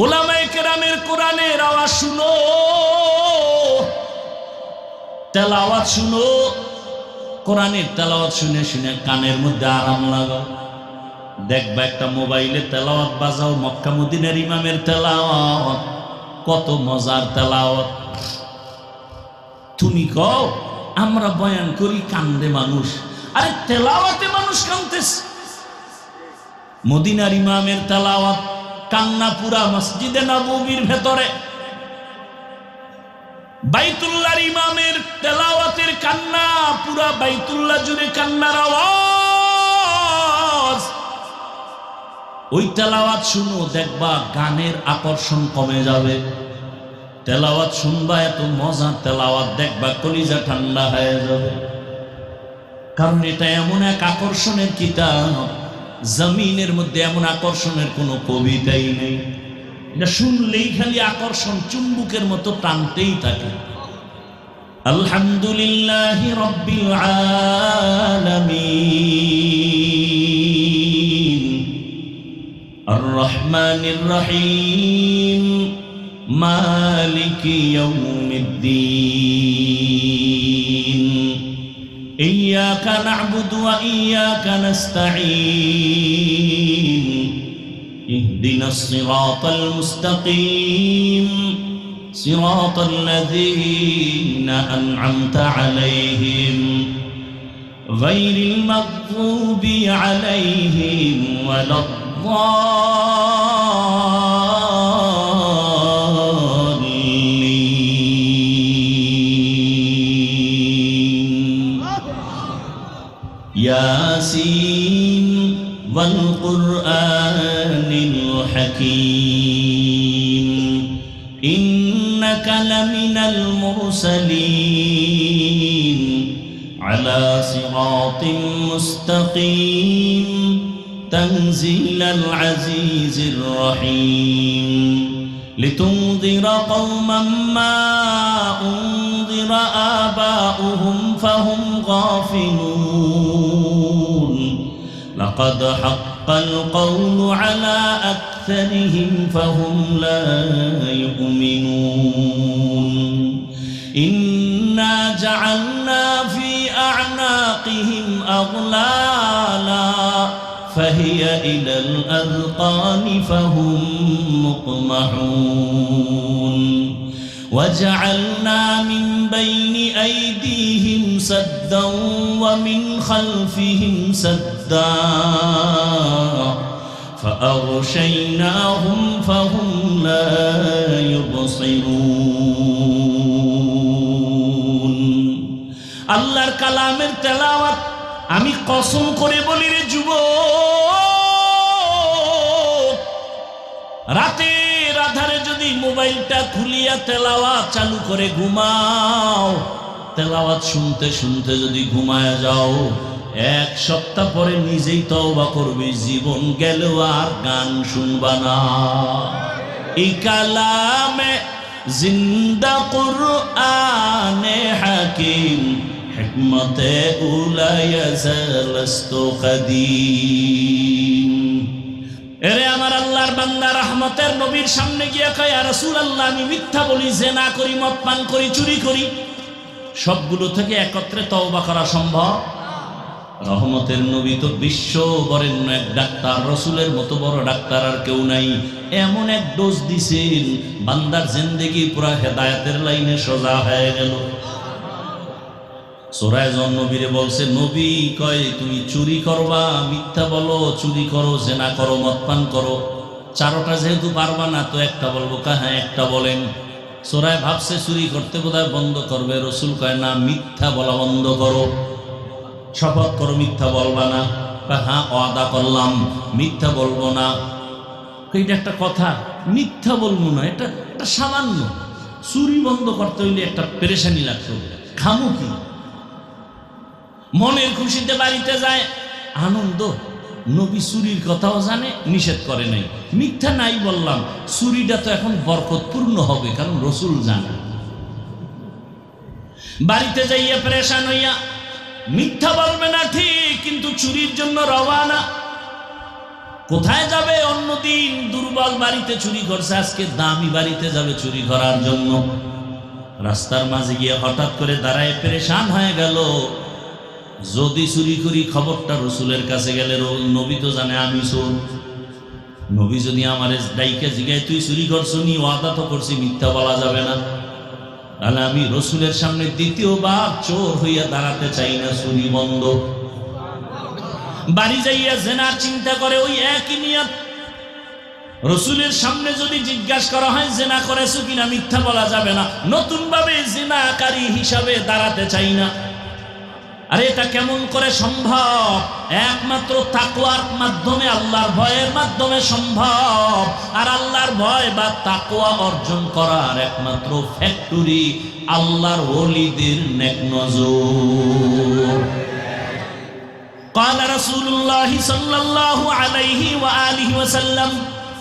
উলামায়ে কেরামের কোরআনের আওয়াজ শুনো, তেলাওয়াত শুনো। কোরআনের তেলাওয়াত শুনে শুনে কানের মধ্যে আরাম লাগাও। দেখবা একটা মোবাইলে তেলাওয়াত বাজাও, মক্কা মদিনার ইমামের তেলাওয়াত, কত মজার তেলাওয়াত। তুমি কও আমরা বয়ান করি কান্দে মানুষ, আরে তেলাওয়াতে মানুষ কান্দতেছে। মদিনার ইমামের তেলাওয়াত, কান্না পুরা মসজিদে নববীর ভেতরে। বাইতুল্লাহর ইমামের তেলাওয়াতের কান্না, পুরা বাইতুল্লাহ জুড়ে কান্নার আওয়াজ। ওই তেলাওয়াত শুনো, দেখবা গানের আকর্ষণ কমে যাবে। তেলাওয়াত শুনবা, এত মজার তেলাওয়াত, দেখবা কলিজা ঠান্ডা হয়ে যাবে। কারণ এটা এমন এক আকর্ষণের কিতাব, জমিনের মধ্যে এমন আকর্ষণের কোনো কবিতাই নেই। এটা শুনলেই খালি আকর্ষণ, চুম্বুকের মতো টানতেই থাকে। আলহামদুলিল্লাহি রাব্বিল আলামিন আর রহমানির রহিম মালিকি ইয়াউমিদ্দিন ইয়্যাকা না'বুদু ওয়া ইয়্যাকা নাস্তাঈন ইহদিনাস সিরাতাল মুস্তাকিম সিরাতাল লাযীনা আন'আমতা আলাইহিম গায়রিল মাগযুবি আলাইহিম ওয়ালাদ-দাল্লিন। ইয়াসিন ওয়াল কুরআনিল হাকীম ইন্নাকা লামিনাল মুরসালিন আলা সিরাতিম মুস্তাকিম তানজিলাল আজিজির রহিম লিতুনযিরা কওমান মা উনযিরা আবাউহুম ফাহুম গাফিলুন লাকাদ হাক্কাল কওলু আলা আকসারিহিম ফাহুম লা ইউমিনুন ইন্না জাআলনা ফি আ'নাকিহিম আগলালা ফাহিয়া ইলাল আযকানি ফাহুম মুকমাহুন وجعلنا من بين أيديهم سدا ومن خلفهم سدا فأغشيناهم فهم لا يبصرون। আল্লাহর কালামের তেলাওয়াত আমি কসম করে বলি রে যুবক, রাতের আধারে যদি মোবাইলটা খুলিয়া তেলাওয়াত চালু করে ঘুমাও, তেলাওয়াত শুনতে শুনতে যদি ঘুমায় যাও, এক সপ্তাহ পরে নিজেই তওবা করবে, জীবন গেলেও আর গান শুনবা না। এই কালামে জিন্দা কুরআনে হাকিম হিকমতে উলায়া জালাস্তু কাদিম। এরে আমার আল্লাহর বান্দা, রহমতের নবীর সামনে গিয়ে কয়, ইয়া রাসূলুল্লাহ, আমি মিথ্যা বলি, জিনা করি, মদ পান করি, চুরি করি, সবগুলো থেকে একত্রে তওবা করা সম্ভব? রহমতের নবী তো বিশ্ব বরেণ্য এক ডাক্তার, রসুলের মতো বড় ডাক্তার আর কেউ নাই। এমন এক ডোজ দিছেন, বান্দার জিন্দেগি পুরা হেদায়েতের লাইনে সোজা হয়ে গেল। সূরা নবীরে বলছে, নবী কয় তুমি চুরি করবা, মিথ্যা বলো, চুরি করো, জেনা করো, মদ পান করো, চারোটা যেহেতু পারবা না তো একটা বলবো। হ্যাঁ একটা বলেন। সূরায় ভাবছে চুরি করতে বোধহয় বন্ধ করবে, রসুল কয় না, মিথ্যা বলা বন্ধ করো, শপথ করো মিথ্যা বলবা না। হ্যাঁ ওয়াদা করলাম মিথ্যা বলবো না। এটা একটা কথা, মিথ্যা বলবো না, এটা সামান্য। চুরি বন্ধ করতে হইলে একটা পেরেশানি লাগতো, খামু কি? মনের খুশিতে বাড়িতে যায়, আনন্দ। নবী চুরির কথাও জানে, নিষেধ করে নাই। মিথ্যা নাই বললাম, চুরিটা তো এখন বরকতপূর্ণ হবে, কারণ রসুল জানে। বাড়িতে যাইয়া পেরেশান হইয়া মিথ্যা বলবে না ঠিক, কিন্তু চুরির জন্য রওয়ানা। কোথায় যাবে? অন্যদিন দুর্বল বাড়িতে চুরি করছে, আজকে দামি বাড়িতে যাবে চুরি করার জন্য। রাস্তার মাঝে গিয়ে হঠাৎ করে দাঁড়ায় পেরেশান হয়ে গেল, যদি চুরি করি খবরটা রসুলের কাছে গেলে নবী তো জানে আমি চোর। নবী যদি আমার ডাইকে জিগায় তুই চুরি করছো নি, ওয়াদা তো করছি, মিথ্যা বলা যাবে না। তাহলে আমি রসুলের সামনে দ্বিতীয়বার চোর হইয়া দাঁড়াতে চাই না, চুরি বন্ধ। বাড়ি যাইয়া জেনার চিন্তা করে, ওই একই নিয়ত। রসুলের সামনে যদি জিজ্ঞাসা করা হয় জেনা করেছো কিনা, মিথ্যা বলা যাবে না, নতুন ভাবে জেনাকারী হিসাবে দাঁড়াতে চাই না। আরে এটা কেমন করে সম্ভব? একমাত্র তাকওয়ার মাধ্যমে, আল্লাহর ভয়ের মাধ্যমে সম্ভব। আর আল্লাহর ভয় বা তাকওয়া অর্জন করার একমাত্র ফ্যাক্টরি আল্লাহর ওলিদের নেক নজর। قال رسول الله صلى الله عليه وآله وسلم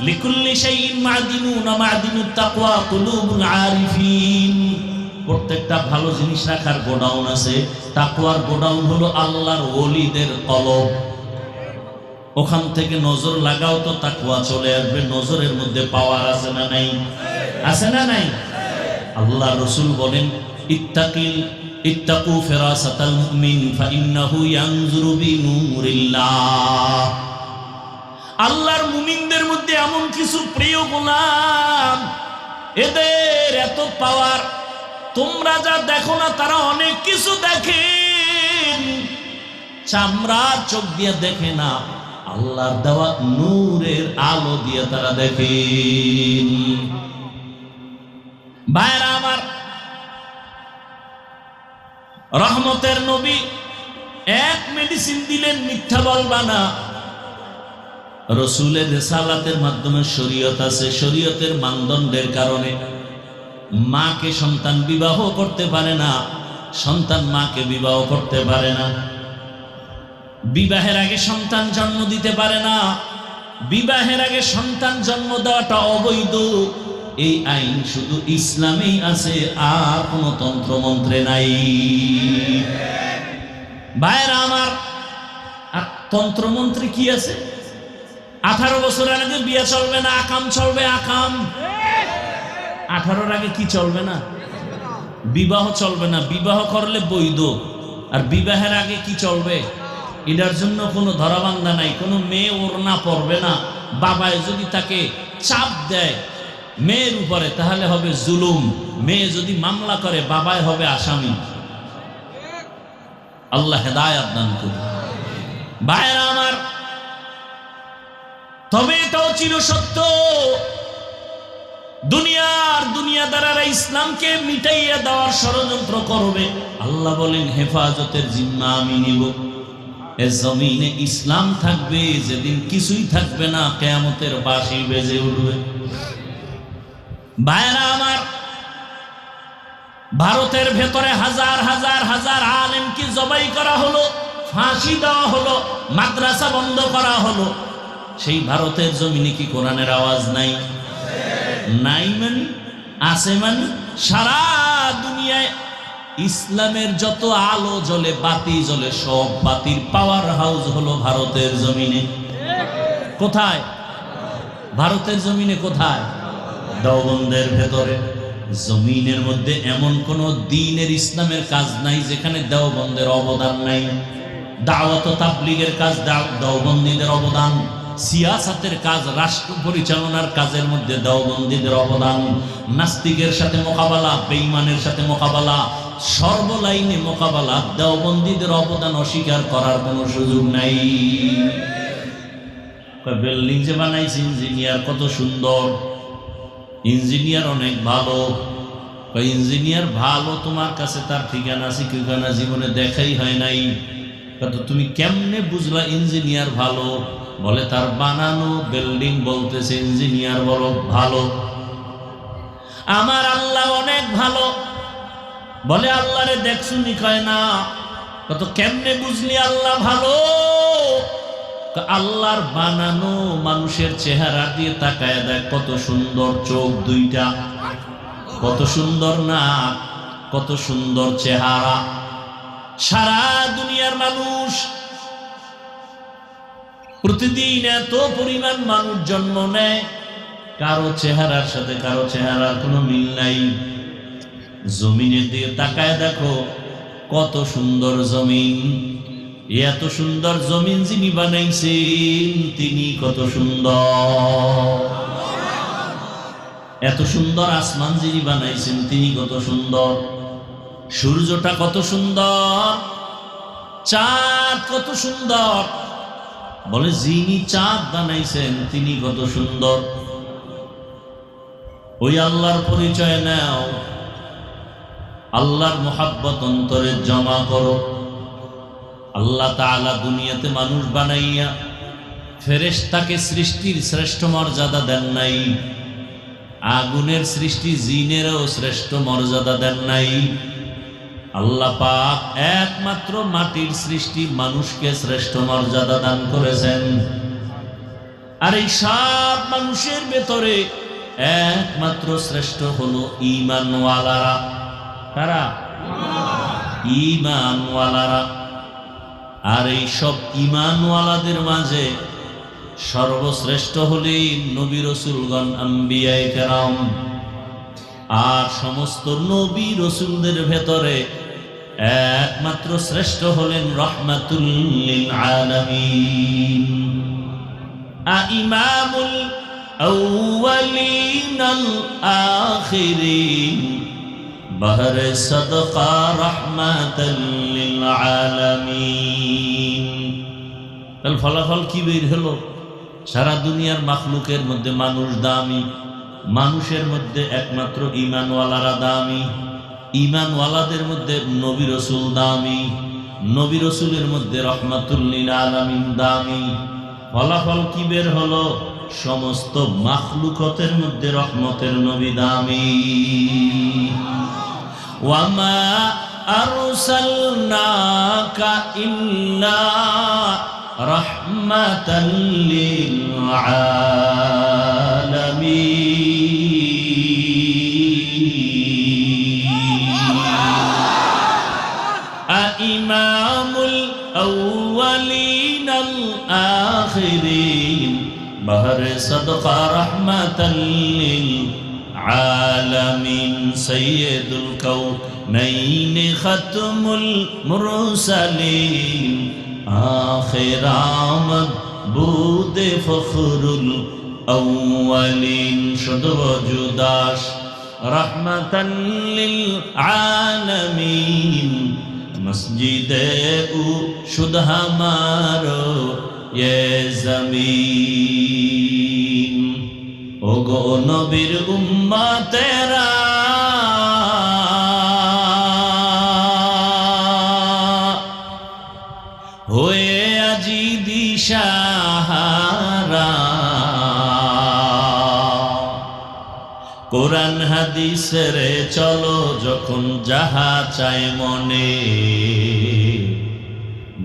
لكل شيء معدنون معدن التقوى قلوب العارفين। প্রত্যেকটা ভালো জিনিস রাখার গোডাউন আছে, তাকওয়ার গোডাউন হলো আল্লাহর ওলিদের কলব। ওখান থেকে নজর লাগাও তো তাকওয়া চলে আসবে। নজরের মধ্যে পাওয়ার আছে না নাই? আছে না নাই? আল্লাহ রসুল বলেন, ইত্তাকু ফিরাসাতাল মুমিন ফাইন্নাহু ইয়ানজুরু বিনূরিল্লাহ। আল্লাহর মুমিনদের মধ্যে এমন কিছু প্রিয় গোলাম, এদের এত পাওয়ার, তোমরা যা দেখো না তারা অনেক কিছু দেখেন। চামড়ার চোখ দিয়ে দেখে না, আল্লাহর দেওয়া নূরের আলো দিয়ে তারা দেখেন। ভাইরা আমার, রহমতের নবী এক মেডিসিন দিলেন, মিথ্যা বলবা না। রসুলের রিসালাতের মাধ্যমে শরীয়ত আছে, শরীয়তের মানদণ্ডের কারণে মাকে সন্তান বিবাহ করতে পারে না, সন্তান মাকে বিবাহ করতে পারে না, বিবাহের আগে সন্তান জন্ম দিতে পারে না, বিবাহের আগে সন্তান জন্ম দেওয়াটা অবৈধ। এই আইন শুধু ইসলামেই আছে, আর কোনো তন্ত্রমন্ত্রে নাই। ভাইরা আমার, তন্ত্রমন্ত্রে কি আছে? 18 বছরের আগে বিয়ে চলবে না, আকাম চলবে। আকাম 18-র আগে কি চলবে না? বিবাহ চলবে না। বিবাহ করলে বৈধ। আর বিবাহের আগে কি চলবে? এটার জন্য কোনো ধরাবান্ধা নাই। কোনো মেয়ে ওড়না পরবে না। বাবায় যদি তাকে চাপ দেয় মেয়ের উপরে, তাহলে হবে জুলুম। মেয়ে যদি মামলা করে, বাবায় হবে আসামি। আল্লাহ হেদায়েত দান করুন। ভাইরা আমার, তবে এটাও চিরসত্য, দুনিয়াদারেরা ইসলামকে মিটাইয়া দেওয়ার ষড়যন্ত্র করবে। আল্লাহ বলেন, হেফাজতের জিম্মা আমি নিব। এ জমিনে ইসলাম থাকবে, যেদিন কিছুই থাকবে না, কিয়ামতের বাঁশি বেজে উঠবে। ভাইরা আমার, ভারতের ভেতরে হাজার হাজার হাজার আলেমকে জবাই করা হলো, ফাঁসি দেওয়া হলো, মাদ্রাসা বন্ধ করা হলো। সেই ভারতের জমিনে কি কোরআনের আওয়াজ নাই? নাই মানে আছে মানে? সারা দুনিয়ায় ইসলামের যত আলো জ্বলে, বাতি জ্বলে, সব বাতির পাওয়ার হাউস হলো ভারতের জমিনে। কোথায়? ভারতের জমিনে। কোথায়? দেওবন্দের ভেতরে। জমিনের মধ্যে এমন কোন দ্বীনের ইসলামের কাজ নাই যেখানে দেওবন্দের অবদান নাই। দাওয়াত ও তাবলীগের কাজ দেওবন্দীদের অবদান, সিয়াসাতের কাজ, রাষ্ট্র পরিচালনার কাজের মধ্যে দেওবন্দীদের অবদান, নাস্তিকের সাথে মোকাবেলা, বেঈমানের সাথে মোকাবেলা, সর্বলাইনে মোকাবেলা, দেওবন্দীদের অবদান অস্বীকার করার কোনো সুযোগ নাই। বিল্ডিং যে বানাইছে ইঞ্জিনিয়ার, কত সুন্দর ইঞ্জিনিয়ার, অনেক ভালো। ইঞ্জিনিয়ার ভালো, তোমার কাছে তার ঠিকানা আছে ঠিকানা জীবনে দেখাই হয় নাই, তো তুমি কেমনে বুঝলা ইঞ্জিনিয়ার ভালো? বলে তার বানানো বিল্ডিং বলতেছে ইঞ্জিনিয়ার বড় ভালো। আমার আল্লাহ অনেক ভালো। বলে আল্লাহরে দেখছুনি? কয় না। কত কেমনে বুঝলি আল্লাহ ভালো? আল্লাহর বানানো মানুষের চেহারা দিয়ে তাকায় দেখ, কত সুন্দর চোখ দুইটা, কত সুন্দর নাক, কত সুন্দর চেহারা। সারা দুনিয়ার মানুষ প্রতিদিন এত পরিমাণ মানুষ জন্ম নেয়, কারো চেহারার সাথে কারো চেহারার কোনো মিল নাই। জমিনের দিকে তাকায় দেখো কত সুন্দর জমিন। এত সুন্দর জমিন যিনি বানাইছেন তিনি কত সুন্দর। এত সুন্দর আসমান যিনি বানাইছেন তিনি কত সুন্দর। সূর্যটা কত সুন্দর, চাঁদ কত সুন্দর। বলে যিনি চাঁদ বানাইছেন তিনি কত সুন্দর। ওই আল্লাহর পরিচয় নাও, আল্লাহর মোহাব্বত অন্তরে জমা করো। আল্লাহ তাআলা দুনিয়াতে মানুষ বানাইয়া ফেরেশতাকে সৃষ্টির শ্রেষ্ঠ মর্যাদা দেন নাই, আগুনের সৃষ্টি জিনেরও শ্রেষ্ঠ মর্যাদা দেন নাই। আল্লাহ পাক একমাত্র মাটির সৃষ্টি মানুষকে শ্রেষ্ঠ মর্যাদা দান করেছেন। আর এই সব মানুষের ভেতরে একমাত্র শ্রেষ্ঠ হলো ঈমানওয়ালারা। কারা? ঈমানওয়ালারা। আর এই সব ঈমানওয়ালাদের মাঝে সর্বশ্রেষ্ঠ হলেন নবী রাসূলগণ, আম্বিয়ায়ে কেরাম। আর সমস্ত নবী রাসূলদের ভেতরে একমাত্র শ্রেষ্ঠ হলেন রাহমাতুল লিল আলামিন। ইমামুল আউয়ালিন আল আখিরিন বহরে সাদকা রাহমাতাল লিল আলামিন। তাহলে ফলাফল কি বের হলো? সারা দুনিয়ার মাখলুকের মধ্যে মানুষ দামি, মানুষের মধ্যে একমাত্র ঈমানওয়ালারা দামি, ঈমানওয়ালাদের মধ্যে নবী রাসূল দামি, নবী রাসূলের মধ্যে রাহমাতুল লিল আলামিন দামি। ফলাফল কি বের হলো? সমস্ত মাখলুকতের মধ্যে রহমতের নবী দামি। ওয়ামা আরসালনাকা ইল্লা রাহমাতাল লিল আলামিন। ইমামুল আউয়ালিন আল আখিরিন বহরে সাদকা রাহমাতাল লিল আলামিন। সাইয়্যিদুল কাউনাইন খাতমুল মুরসালিন আখির আমদ বুদে ফখরুল আউয়ালিন। শুধু জুদাস রাহমাতাল লিল আলামিন। মসজিদে উ শুধ হামারো ये जमीन। ओ गो नबीर उम्मतेरा होए আজি দিশাহারা। কোরআন হাদিস রে চলো যখন যাহা চায় মনে।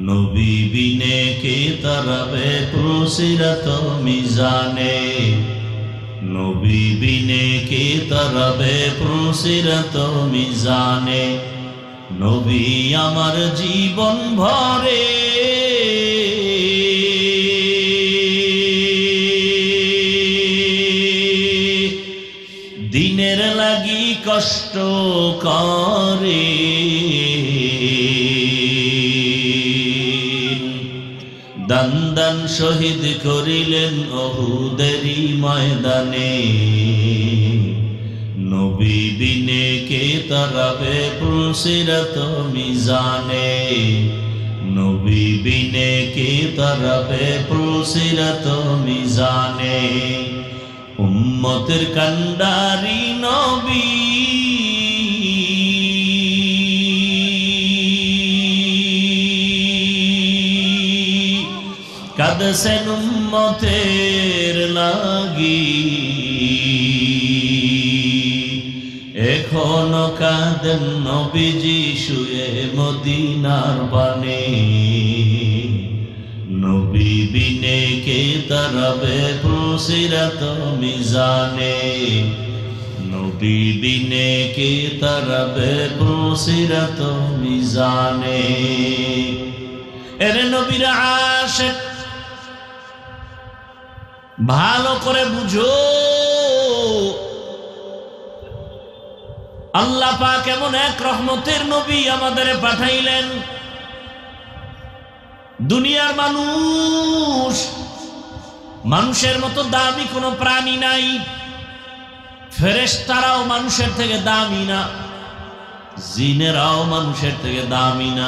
নবী বিনে কে তরবে পুরসিরত মিজানে। নবী বিনে কে তরবে পুরসিরত মিজানে। নবী আমার জীবন ভরে দিনের লাগি কষ্ট করে। দান দান শহীদ করিলেন উহুদেরই ময়দানে। নবী বিনে কে তরাবে পুরসিরত মিজানে। নবী বিনে কে তরাবে পুরসিরত মিজানে। উম্মতের কান্ডারি নবী কাঁদছেন উম্মতের লাগি। এখনো কাঁদেন নবীজি শুয়ে মদিনার পানে। নবী বিনে কে তরাবে পুরসিরত মিজানে। নবী বিনে কে তরাবে পুরসিরত মিজানে। এরে নবীর আশিক ভালো করে বুঝো, আল্লাহ পাক এমন এক রহমতের নবী আমাদের পাঠাইলেন। দুনিয়ার মানুষের মতো দামি কোনো প্রাণী নাই। ফেরেশতারাও মানুষের থেকে দামি না, জিনেরাও মানুষের থেকে দামি না।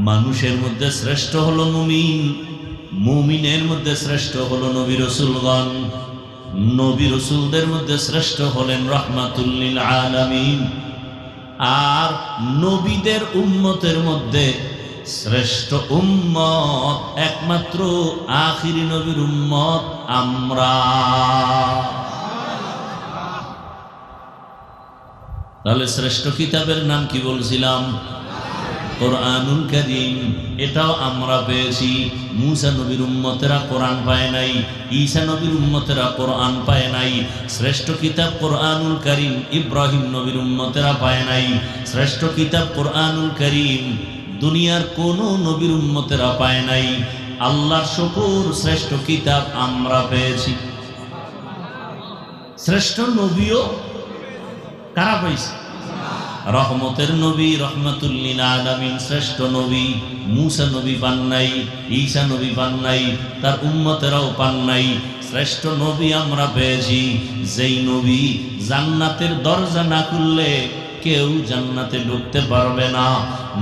মানুষের মধ্যে শ্রেষ্ঠ হলো মুমিন, মুমিনের মধ্যে শ্রেষ্ঠ হলো নবী রাসূলগণ, নবী রাসূলদের মধ্যে শ্রেষ্ঠ হলেন রাহমাতুল লিল আলামিন। আর নবীদের উম্মতের মধ্যে শ্রেষ্ঠ উম্মত একমাত্র আখিরি নবীর উম্মত আমরা। তাহলে শ্রেষ্ঠ কিতাবের নাম কি বলছিলাম? কোরআনুল কারীম। এটাও আমরা পেয়েছি। মুসা নবীর উম্মতেরা কোরআন পায় নাই, ঈসা নবীর উম্মতেরা কোরআন পায় নাই। শ্রেষ্ঠ কিতাব কোরআনুল কারীম ইব্রাহিম নবীর উম্মতেরা পায় নাই। শ্রেষ্ঠ কিতাব কোরআনুল কারীম দুনিয়ার কোন নবীর উম্মতেরা পায় নাই। আল্লাহর শুকর, শ্রেষ্ঠ কিতাব আমরা পেয়েছি। শ্রেষ্ঠ নবীও কারা পাইছে? রহমতের নবী রহমাতুল লিল আলামিন শ্রেষ্ঠ নবী। মুসা নবী পান নাই, ঈসা নবী পান নাই, তার উম্মতেরাও পান নাই। শ্রেষ্ঠ নবী আমরা পেয়েছি, যেই নবী জান্নাতের দরজা না খুললে কেউ জান্নাতে ঢুকতে পারবে না।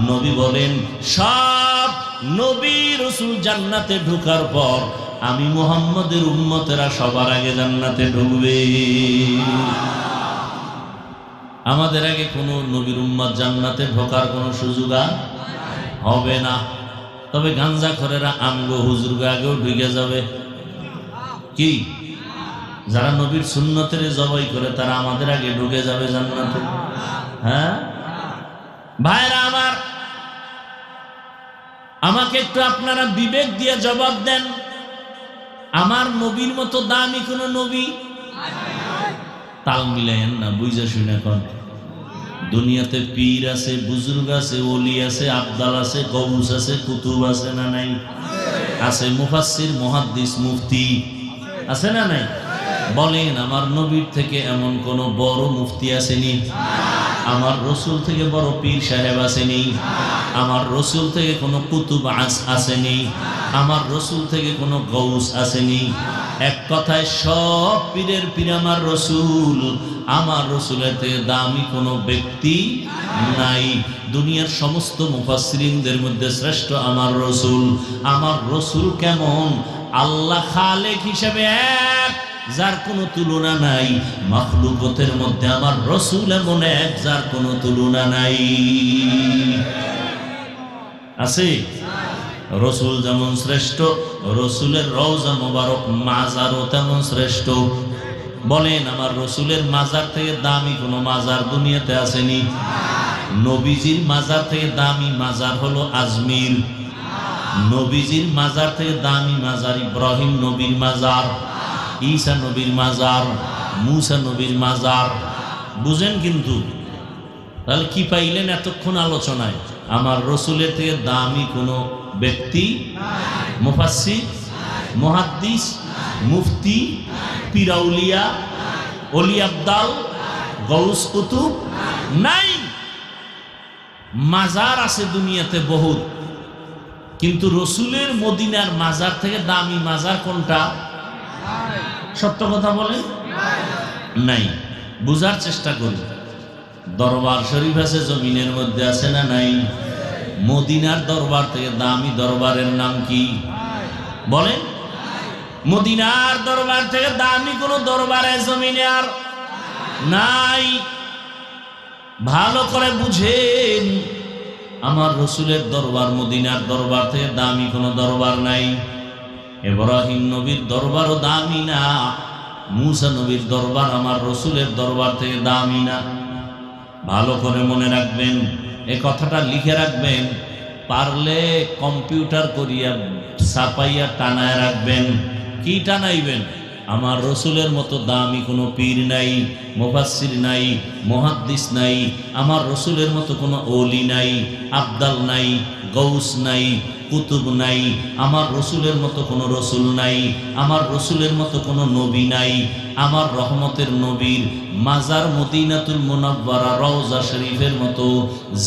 নবী বলেন, সব নবী রাসূল জান্নাতে ঢোকার পর আমি মুহাম্মদের উম্মতেরা সবার আগে জান্নাতে ঢুকবে। আমাদের আগে কোনো নবীর উম্মত জান্নাতে ঢোকার কোনো সুযোগ হবে না। তবে গাঞ্জাখোরেরা আমগো হুজুরগো আগেও ঢুকে যাবে। কি যারা নবীর সুন্নতের জবাই করে তারা আমাদের আগে ঢুকে যাবে জান্নাতে? হ্যাঁ ভাইরা আমার, আমাকে একটু আপনারা বিবেক দিয়ে জবাব দেন, আমার নবীর মতো দামি কোন নবী? তাল মিলাইয়েন না, বুঝা শুনে কোন। দুনিয়াতে পীর আছে, বুজুর্গ আছে, ওলি আছে, আবদাল আছে, গৌস আছে, কুতুব আছে না নাই? আছে। মুফাসসির, মুহাদ্দিস, মুফতি আছে না নাই? বলেন, আমার নবীর থেকে এমন কোন বড় মুফতি আসেনি? আমার রসুল থেকে বড় পীর সাহেব আসেনি? আমার রসুল থেকে কোনো কুতুব আসেনি? আমার রসুল থেকে কোনো গৌস আসেনি? এক কথায় সব পীরের পীর আমার রসুল। আমার রসুলের থেকে দামি কোনো ব্যক্তি নাই। দুনিয়ার সমস্ত মুফাসসিরিনদের মধ্যে শ্রেষ্ঠ আমার রসুল। আমার রসুল কেমন? আল্লাহ খালেক হিসেবে এক, যার কোনো তুলনা নাই। মাখলুকতের মধ্যে আমার রসুল এমন এক, যার কোনো তুলনা নাই। আছে? রসুল যেমন শ্রেষ্ঠ, রসুলের রওজা মোবারক মাজারও তেমন শ্রেষ্ঠ। বলেন, আমার রসুলের মাজার থেকে দামি কোনো মাজার দুনিয়াতে আসেনি? নবীজির মাজার থেকে দামি মাজার হলো আজমির। নবীজির মাজার থেকে দামি মাজার ইব্রাহিম নবীর মাজার, ঈসা নবীর মাজার, মুসা নবীর মাজার। বুঝেন কিন্তু? তাহলে কি পাইলেন এতক্ষণ আলোচনায়? আমার রসুলের থেকে দামি কোনো ব্যক্তি, মুফাসসির, মুহাদ্দিস, মুফতি, পীরাউলিয়া, ওলি আবদাল, গৌস কুতুব নাই। মাজার আছে দুনিয়াতে বহুত, কিন্তু রসুলের মদিনার মাজার থেকে দামি মাজার কোনটা? সত্য কথা বলে নাই। বুঝার চেষ্টা করি। দরবার শরীফ আছে জমিনের মধ্যে, আছে না নাই? মদিনার দরবার থেকে দামি দরবারের নাম কি বলেন? মদিনার দরবার থেকে দামি কোন দরবারে জমিনে আর নাই। ভালো করে বুঝেন, আমার রসুলের দরবার মদিনার দরবার থেকে দামি কোনো দরবার নাই। ইব্রাহিম নবীর দরবারও দামি না, মুসা নবীর দরবার আমার রসুলের দরবার থেকে দামি না। ভালো করে মনে রাখবেন, এ কথাটা লিখে রাখবেন, পারলে কম্পিউটার করিয়া ছাপাইয়া টানায় রাখবেন। কি টানাইবেন? আমার রসুলের মতো দামি কোনো পীর নাই, মুফাসসির নাই, মুহাদ্দিস নাই। আমার রসুলের মতো কোনো ওলি নাই, আবদাল নাই, গৌস নাই, কুতুব নাই, আমার রসুলের মতো কোনো রসুল নাই, আমার রসুলের মতো কোনো নবী নাই। আমার রহমতের নবীর মাজার মদিনাতুল মুনাওয়ারা রওজা শরীফের মতো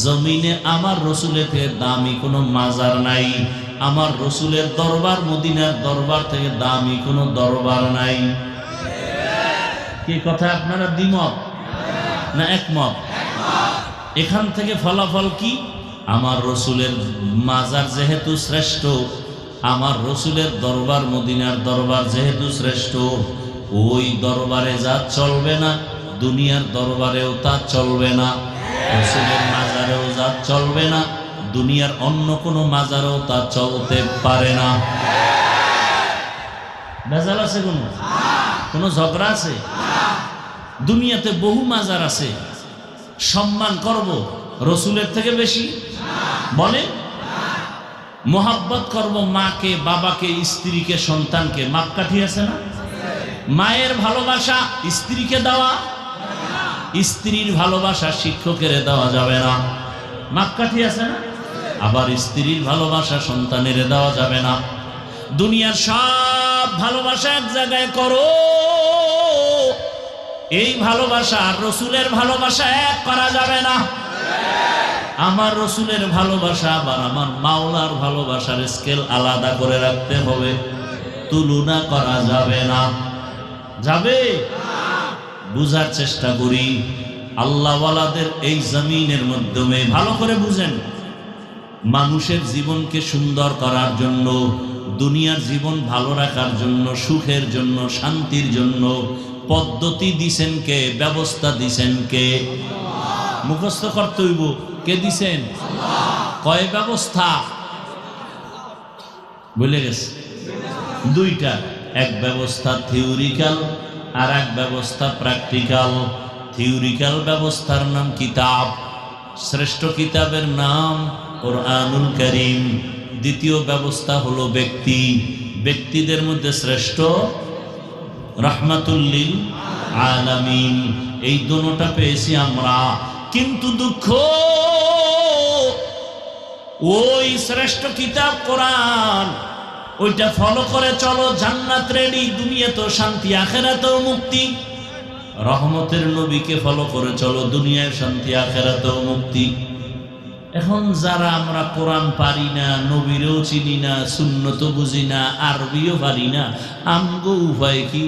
জমিনে আমার রসুলের থেকে দামি কোনো মাজার নাই। আমার রসুলের দরবার মদিনার দরবার থেকে দামি কোনো দরবার নাই। কি কথা আপনারা দ্বিমত না একমত? এখান থেকে ফলাফল কি? আমার রসুলের মাজার যেহেতু শ্রেষ্ঠ, আমার রসুলের দরবার মদিনার দরবার যেহেতু শ্রেষ্ঠ, ওই দরবারে যা চলবে না দুনিয়ার দরবারেও তা চলবে না, রসুলের মাজারেও যা চলবে না দুনিয়ার অন্য কোনো মাজারেও তা চলতে পারে না। ভেজাল আছে? কোনো ঝগড়া আছে? দুনিয়াতে বহু মাজার আছে, সম্মান করব রসুলের থেকে বেশি? বলে মোহাব্বত করব মাকে, বাবাকে, স্ত্রীকে, সন্তানকে। মাপকাঠি আছে না? মায়ের ভালোবাসা স্ত্রীকে দেওয়া, স্ত্রীর ভালোবাসা শিক্ষকের দেওয়া যাবে না। মাপকাঠি আছে না? আবার স্ত্রীর ভালোবাসা সন্তানের দেওয়া যাবে না। দুনিয়ার সব ভালোবাসা এক জায়গায় করো, এই ভালোবাসা আর রসুলের ভালোবাসা এক করা যাবে না। আমার রসুলের ভালোবাসা আবার আমার মাওলার ভালোবাসার স্কেল আলাদা করে রাখতে হবে, তুলনা করা যাবে না। যাবে? বুঝার চেষ্টা করি। আল্লাহওয়ালাদের এই জমিনের মাধ্যমে ভালো করে বুঝেন, মানুষের জীবনকে সুন্দর করার জন্য, দুনিয়ার জীবন ভালো রাখার জন্য, সুখের জন্য, শান্তির জন্য পদ্ধতি দিছেন কে? ব্যবস্থা দিছেন কে? মুখস্থ করতে হইব। কে দিছেন? কয় ব্যবস্থা? বলে গেছে দুইটা। এক ব্যবস্থা থিওরিক্যাল আর এক ব্যবস্থা প্র্যাকটিক্যাল। থিওরিক্যাল ব্যবস্থার নাম কিতাব, শ্রেষ্ঠ কিতাবের নাম কোরআনুল কারীম। দ্বিতীয় ব্যবস্থা হলো ব্যক্তি, ব্যক্তিদের মধ্যে শ্রেষ্ঠ রাহমাতুল লিল আলামিন। এই দুটোটা পেয়েছি আমরা, কিন্তু দুঃখ ওই শ্রেষ্ঠ কিতাব কোরআন, ওইটা ফলো করে চলো, জান্নাত রেডি, দুনিয়াতে শান্তি আখিরাতেও মুক্তি। রহমতের নবীকে ফলো করে চলো, দুনিয়ায় শান্তি আখিরাতেও মুক্তি। এখন যারা আমরা কোরআন পারি না, নবীরও চিনি না, সুন্নত বুঝি না, আরবিও পারি না, আমগো উপায় কি?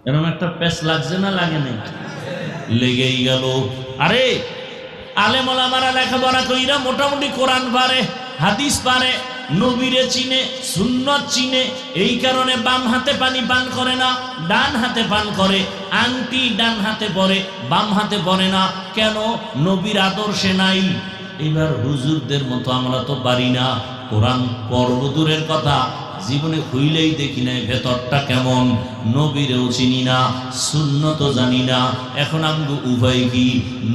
এরকম একটা পেশ লাগছে না? লাগে না? লেগেই গেল। আরে আলেম ওলামারা লেখাপড়া কইরা মোটামুটি কোরআন পারে, হাদিস পারে, নবীরে চিনে, সুন্নত চিনে, এই কারণে বাম হাতে পানি পান করে না, ডান হাতে পান করে। আংটি ডান হাতে পরে, বাম হাতে পরে না। কেন? নবীর আদর্শে নাই। এবার হুজুরদের মতো আমরা তো পারি না, কোরআন পড়ব দূরের কথা, জীবনে হইলেই দেখি নাই ভেতরটা কেমন। নবীরেও চিনি না, সুন্নত জানি না। এখন আমগো উভয় কি?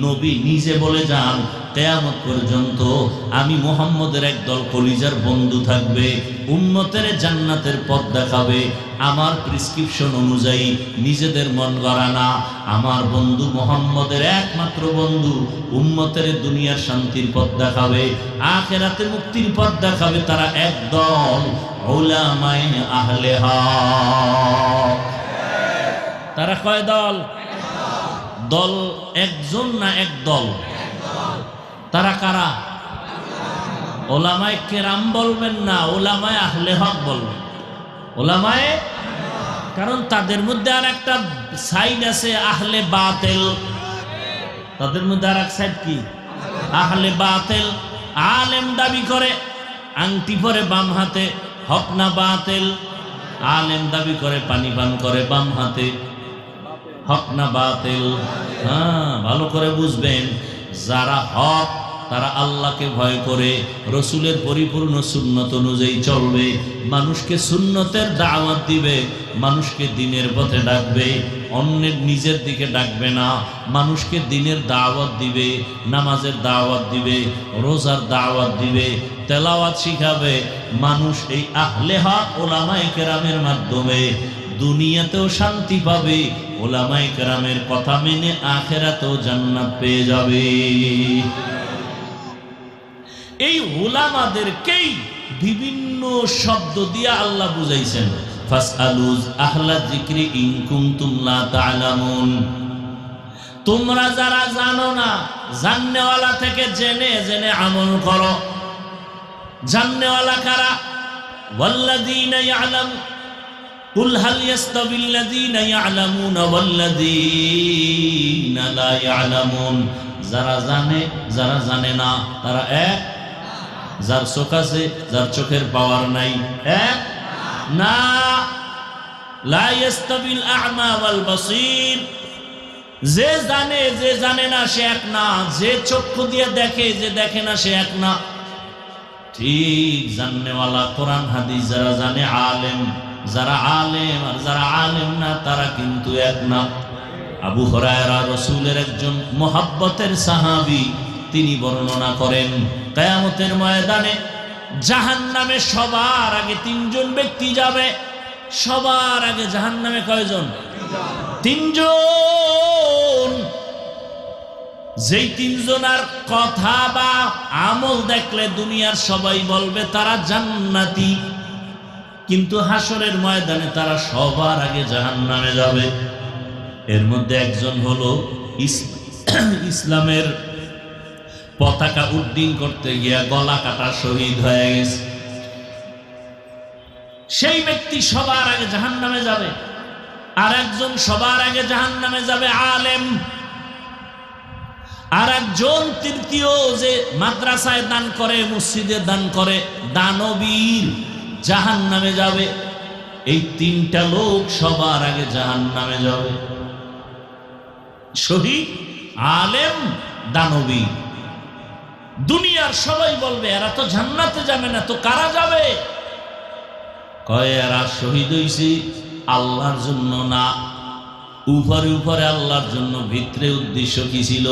নবী নিজে বলে যান, কিয়ামত পর্যন্ত আমি মুহাম্মদের একদল কলিজার বন্ধু থাকবে, উম্মতের জান্নাতের পথ দেখাবে। আমার প্রেসক্রিপশন অনুযায়ী নিজেদের মন গড়া না, আমার বন্ধু মুহাম্মদের একমাত্র বন্ধু, উম্মতের দুনিয়ার শান্তির পথ দেখাবে, আখিরাতে মুক্তির পথ দেখাবে। তারা একদল উলামায়ে আহলে হক। তারা কয় দল? দল একজন না একদল? তারা কারা? ওলামায়ে কেরাম বলবেন না, ওলামায়ে আহলে হক বলবেন। ওলামায়ে, কারণ তাদের মধ্যে আর একটা সাইড আছে আহলে বাতিল। তাদের মধ্যে আর এক সাইড কি? আহলে বাতিল। আলেম দাবি করে, আংটি পরে বাম হাতে, হক না বাতিল? আলেম দাবি করে পানি পান করে বাম হাতে, হক না বাতিল? হ্যাঁ, ভালো করে বুঝবেন। যারা হক তারা আল্লাহকে ভয় করে, রসুলের পরিপূর্ণ সুন্নত অনুযায়ী চলবে, মানুষকে সুন্নতের দাওয়াত দিবে, মানুষকে দ্বীনের পথে ডাকবে, অন্যের নিজের দিকে ডাকবে না। মানুষকে দ্বীনের দাওয়াত দিবে, নামাজের দাওয়াত দিবে, রোজার দাওয়াত দিবে, তেলাওয়াত শিখাবে। মানুষ এই আহলে হক ওলামায়ে কেরামের মাধ্যমে দুনিয়াতেও শান্তি পাবে, ওলামায়ে কেরামের কথা মেনে আখিরাতেও জান্নাত পেয়ে যাবে। এই উলামাদেরকেই বিভিন্ন শব্দ দিয়ে আল্লাহ বুঝাইছেন, ফাসআলু আহলা যিকরি ইন কুনতুম লা তা'লামুন। তোমরা যারা জানো না, জাননেওয়ালা থেকে জেনে জেনে আমল করো। জাননেওয়ালা কারা? ওয়াল্লাযীনা ইয়ালামু কুল হাল ইয়াস্তাবিল্লাযীনা ইয়ালামুনা ওয়াল্লাযীনা লা ইয়ালামুন। যারা জানে যারা জানে না তারা এক? যার চোখ আছে যার চোখের পাওয়ার নাই এক না। লা ইয়াস্তাবিল আ'মা ওয়াল বাসীর। যে জানে না সে এক না, যে চক্ষু দিয়ে দেখে যে দেখে না সে এক না। ঠিক জাননেওয়ালা কোরআন হাদিস যারা জানে আলেম, যারা আলেম আর যারা আলেম না তারা কিন্তু এক না। আবু হুরায়রা রাসূলের একজন মুহাব্বতের সাহাবী, তিনি বর্ণনা করেন কিয়ামতের ময়দানে জাহান্নামে সবার আগে তিনজন ব্যক্তি যাবে। সবার আগে জাহান্নামে কয়জন? তিনজন। যেই তিনজনের কথা বা আমল দেখলে দুনিয়ার সবাই বলবে তারা জান্নাতি, কিন্তু হাসরের ময়দানে তারা সবার আগে জাহান্নামে যাবে। এর মধ্যে একজন হলো ইসলামের পতাকা উড্ডীন করতে গিয়া গলা কাটা শহীদ হয়ে গেছে। সেই ব্যক্তি সবার আগে জাহান্নামে যাবে। আর একজন সবার আগে জাহান্নামে যাবে আলেম। আর একজন তৃতীয় যে মাদ্রাসায় দান করে, মসজিদে দান করে, দানবীর, জাহান্নামে যাবে। এই তিনটা লোক সবার আগে জাহান্নামে যাবে। শহীদ, আলেম, দানবীর। দুনিয়ার সবাই বলবে এরা তো জান্নাতে যাবে না, তো কারা যাবে? কয় এরা শহীদ হইছে আল্লাহর জন্য না, উপরে উপরে আল্লাহর জন্য, ভিতরে উদ্দেশ্য কি ছিল?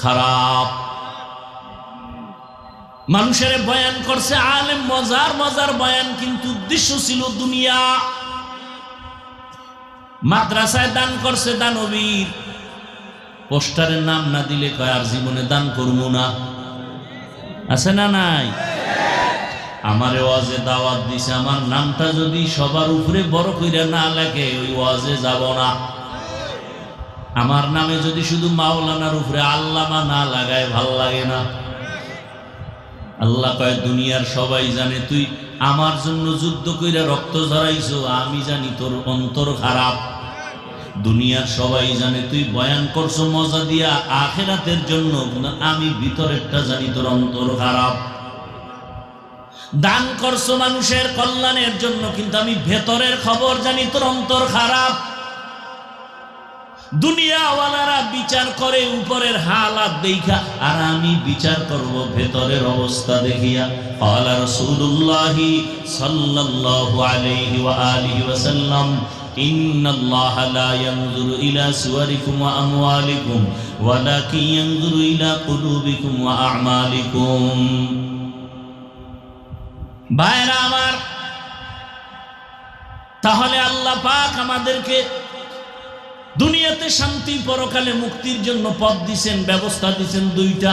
খারাপ। মানুষের বয়ান করছে আলেম, মজার মজার বয়ান, কিন্তু উদ্দেশ্য ছিল দুনিয়া। মাদ্রাসায় দান করছে দানবীর, পোস্টারের নাম না দিলে কয় আর জীবনে দান করবো না। আছে না নাই? আমারে ওয়াজে দাওয়াত দিছে, আমার নামটা যদি সবার উপরে বড় কইরা না লাগে ওই ওয়াজে যাব না। আমার নামে যদি শুধু মাওলানার উপরে আল্লামা না লাগায় ভাল লাগে না। আল্লাহ কয় দুনিয়ার সবাই জানে তুই আমার জন্য যুদ্ধ কইরা রক্ত ঝরাইছো, আমি জানি তোর অন্তর খারাপ। দুনিয়ার সবাই জানে তুই বয়ান করছো মজা দিয়া আখিরাতের জন্য, আমি ভিতরেরটা জানি তোর অন্তর খারাপ। দান করছো মানুষের কল্যাণের জন্য, কিন্তু আমি ভেতরের খবর জানি তোর অন্তর খারাপ। দুনিয়াওয়ালারা বিচার করে উপরের হালাত দেখা, আর আমি বিচার করব ভেতরের অবস্থা দেখিয়া। ক্বালা রাসূলুল্লাহ সাল্লাল্লাহু আলাইহি ওয়া আলিহি ওয়াসাল্লাম, ইন্নাল্লাহা লা ইয়ানজুরু ইলা সুওয়ারিকুম ওয়া আমওয়ালিকুম ওয়ালাকিন ইয়ানজুরু ইলা কুলুবিকুম ওয়া আ'মালিকুম। ভাইরা আমার, তাহলে আল্লাহ পাক আমাদেরকে দুনিয়াতে শান্তি, পরকালে মুক্তির জন্য পথ দিছেন, ব্যবস্থা দিছেন দুইটা।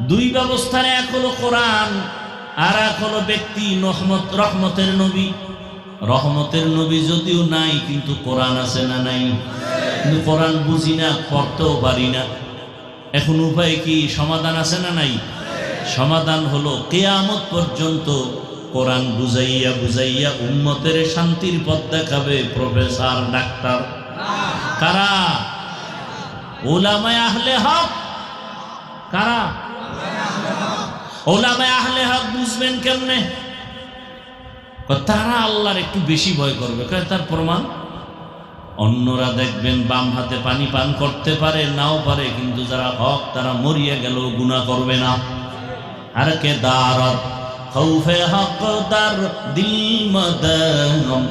দুই ব্যবস্থার এক হলো কোরআন, আর এক হলো ব্যক্তি রহমতের নবী। রহমতের নবী যদিও নাই, কিন্তু কোরআন আছে না নাই? কিন্তু কোরআন বুঝি না, পড়তেও পারি না। এখন উপায় কি? সমাধান আছে না নাই? সমাধান হলো কিয়ামত পর্যন্ত কোরআন বুঝাইয়া বুঝাইয়া উম্মতের শান্তির পথ দেখাবে প্রফেসর, ডাক্তার। কারা? উলামায়ে আহলে হক। কারা? উলামায়ে আহলে হক। বুঝবেন কেমনে? তারা আল্লাহর একটু বেশি ভয় করবে। তার প্রমাণ অন্যরা দেখবেন বাম হাতে পানি পান করতে পারে, নাও পারে, কিন্তু যারা হক তারা মরিয়া গেল গুনাহ করবে না। আর কে দারত খৌফে হক দার দিল মদনম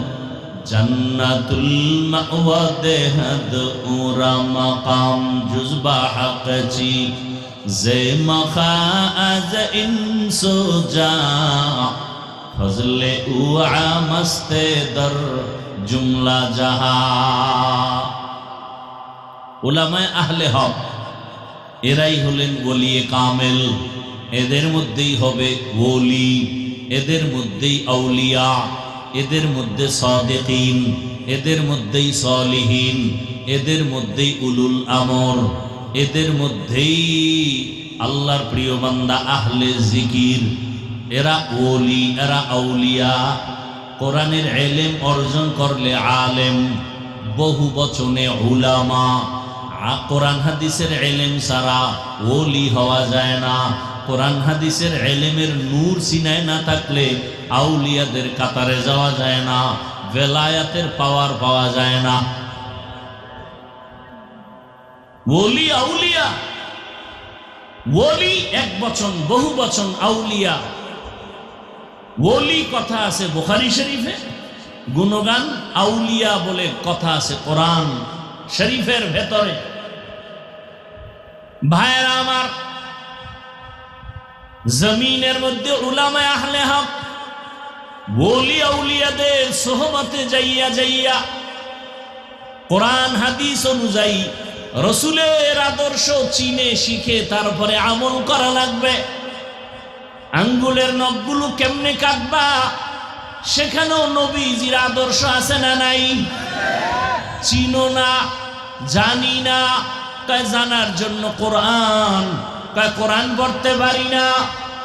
জান্নাতুল মাওয়া দেহদ উরা মাকাম জুজবা হকজি জে মখা আজ ইনসুজা ফজলে উআ মস্তে দর জুমলা জাহা। উলামায়ে আহলে হক এরাই হলেন ওলিয়ে কামেল। এদের মধ্যেই হবে ওলি, এদের মধ্যেই আউলিয়া, এদের মধ্যে সাদিকিন, এদের মধ্যেই সালিহিন, এদের মধ্যেই উলুল আমর, এদের মধ্যেই আল্লাহর প্রিয় বান্দা আহলে জিকির। এরা ওলি, এরা আউলিয়া। কোরআনের ইলম অর্জন করলে আলেম, বহু বচনে উলামা। কোরআন হাদিসের ইলম ছাড়া ওলি হওয়া যায় না। কোরআন হাদিসের ইলমের নূর সিনায় না থাকলে আউলিয়াদের কাতারে যাওয়া যায় না, বেলায়াতের পাওয়ার পাওয়া যায় না। ওলি আউলিয়া, ওলি এক বচন, বহু বচন আউলিয়া। ওলি কথা আছে বুখারী শরীফে, গুণগান আউলিয়া বলে কথা আছে কোরআন শরীফের ভেতরে। ভাইরা আমার, জমিনের মধ্যে উলামায়ে আহলে হক ওলি আউলিয়াদের সোহবতে যাইয়া যাইয়া কোরআন হাদিস অনুযায়ী রসুলের আদর্শ চিনে শিখে তারপরে আমল করা লাগবে। আঙ্গুলের নখগুলো কেমনে কাটবা, সেখানেও নবীজির আদর্শ আছে না নাই? চিনো না, জানি না, কয় জানার জন্য কোরআন, কয় কোরআন পড়তে পারি না,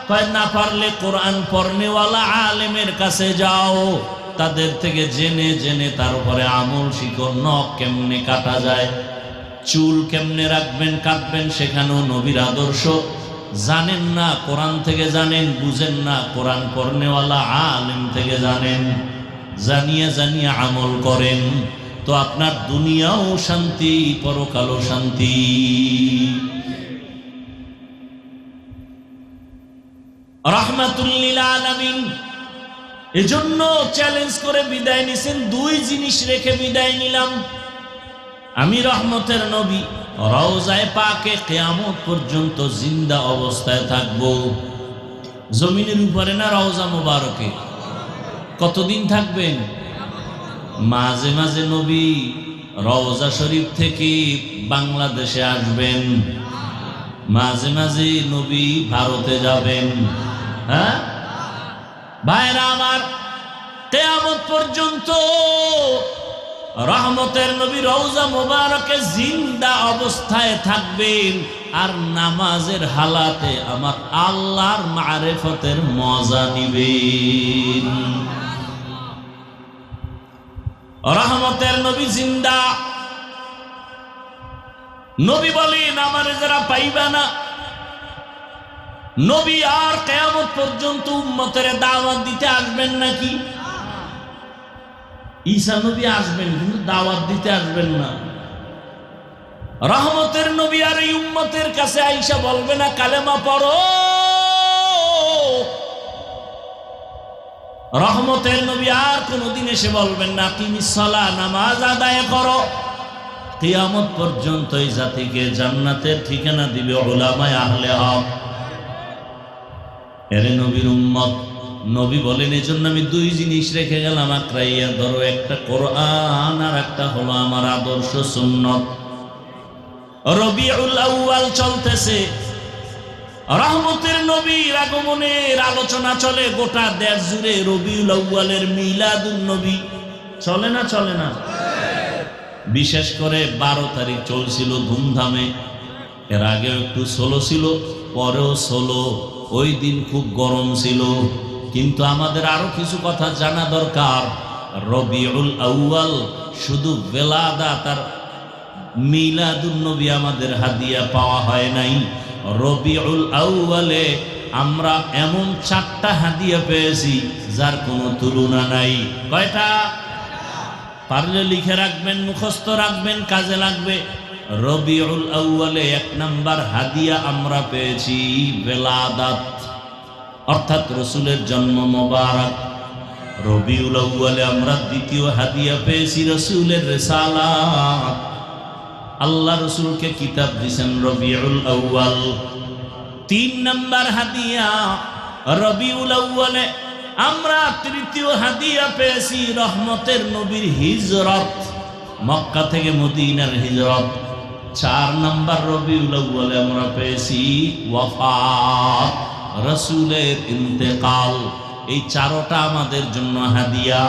কয় না পারলে কোরআন পড়নেওয়ালা আলেমের কাছে যাও, তাদের থেকে জেনে জেনে তারপরে আমল শিখো। নখ কেমনে কাটা যায়, চুল কেমনে রাখবেন কাটবেন, সেখানেও নবীর আদর্শ জানেন না, কোরআন থেকে জানেন। বুঝেন না, কোরআন পড়নেওয়ালা আলেম থেকে জানেন। জানিয়া জানিয়া আমল করেন, তো আপনার দুনিয়াও শান্তি, পরকালও শান্তি। রাহমাতুল লিল আলামিন এজন্য চ্যালেঞ্জ করে বিদায় নিছেন। দুই জিনিস রেখে বিদায় নিলাম। আমি রহমতের নবী রওজায়ে পাকে কিয়ামত পর্যন্ত জিন্দা অবস্থায় থাকব। জমিনের উপরে না রওজা মুবারকে? কতদিন থাকবেন? মাঝে মাঝে নবী রওজা শরীফ থেকে বাংলাদেশে আসবেন, মাঝে মাঝে নবী ভারতে যাবেন। হ্যাঁ ভাইরা আমার, কিয়ামত পর্যন্ত রহমতের নবী রওজা মুবারকে জিন্দা অবস্থায় থাকবেন, আর নামাজের হালাতে আমার আল্লাহর মারিফতের মজা নিবেন। রহমতের নবী জিন্দা। নবী বলেন, আমারে যারা পাইবা না, নবী আর কিয়ামত পর্যন্ত উম্মতের দাওয়াত দিতে আসবেন নাকি? ঈসা নবী আসবেন, কিন্তু দাওয়াত দিতে আসবেন না। রহমতের নবী আর এই উম্মতের কাছে আইসা বলবে না কালেমা পড়ো। রহমতের নবী আর কোনদিন এসে বলবেন না কিমিস সালাহ, নামাজ আদায় করো। কিয়ামত পর্যন্ত এই জাতিকে জান্নাতের ঠিকানা দিবে উলামায়ে আহলে হক। এর নবীর উম্মত। নবী বলেন, এজন্য আমি দুই জিনিস রেখে গেলাম, আঁকড়াইয়া ধরো। একটা কোরআন, আর একটা হলো আমার আদর্শ সুন্নত। রবিউল আউয়াল চলতেছে, রহমতের নবীর আগমনের আলোচনা চলে গোটা দেশ জুড়ে। রবিউল আউয়ালের মিলাদুন নবী চলে না? চলে না? বিশেষ করে 12 তারিখ চলছিল ধুমধামে। এর আগেও একটু ষোলো ছিল, পরেও ষোলো। ওই দিন খুব গরম ছিল, কিন্তু আমাদের আরো কিছু কথা জানা দরকার। রবিউল আউয়াল শুধু বেলাদাত আর মিলাদুন নবী আমাদের হাদিয়া পাওয়া হয় নাই। রবিউল আউয়ালে আমরা এমন 4টা হাদিয়া পেয়েছি যার কোনো তুলনা নাই। কয়টা? পারলে লিখে রাখবেন, মুখস্থ রাখবেন, কাজে লাগবে। রবিউল আউয়ালে 1 নাম্বার হাদিয়া আমরা পেয়েছি বেলাদাত, অর্থাৎ রসুলের জন্ম মোবারক। রবিউল আউয়ালে আমরা দ্বিতীয় হাদিয়া পেয়েছি রসুলের রিসালাত। আল্লাহ রসুলকে কিতাব দিয়েছেন রবিউল আউয়াল। 3 নাম্বার হাদিয়া রবিউল আউয়ালে আমরা তৃতীয় হাদিয়া পেয়েছি রহমতের নবীর হিজরত, মক্কা থেকে মদিনার হিজরত। 4 নাম্বার রবিউল আউয়ালে আমরা পেয়েছি ওয়াফাত, রসুলের ইন্তেকাল, এই চারোটা আমাদের জন্য হাদিয়া।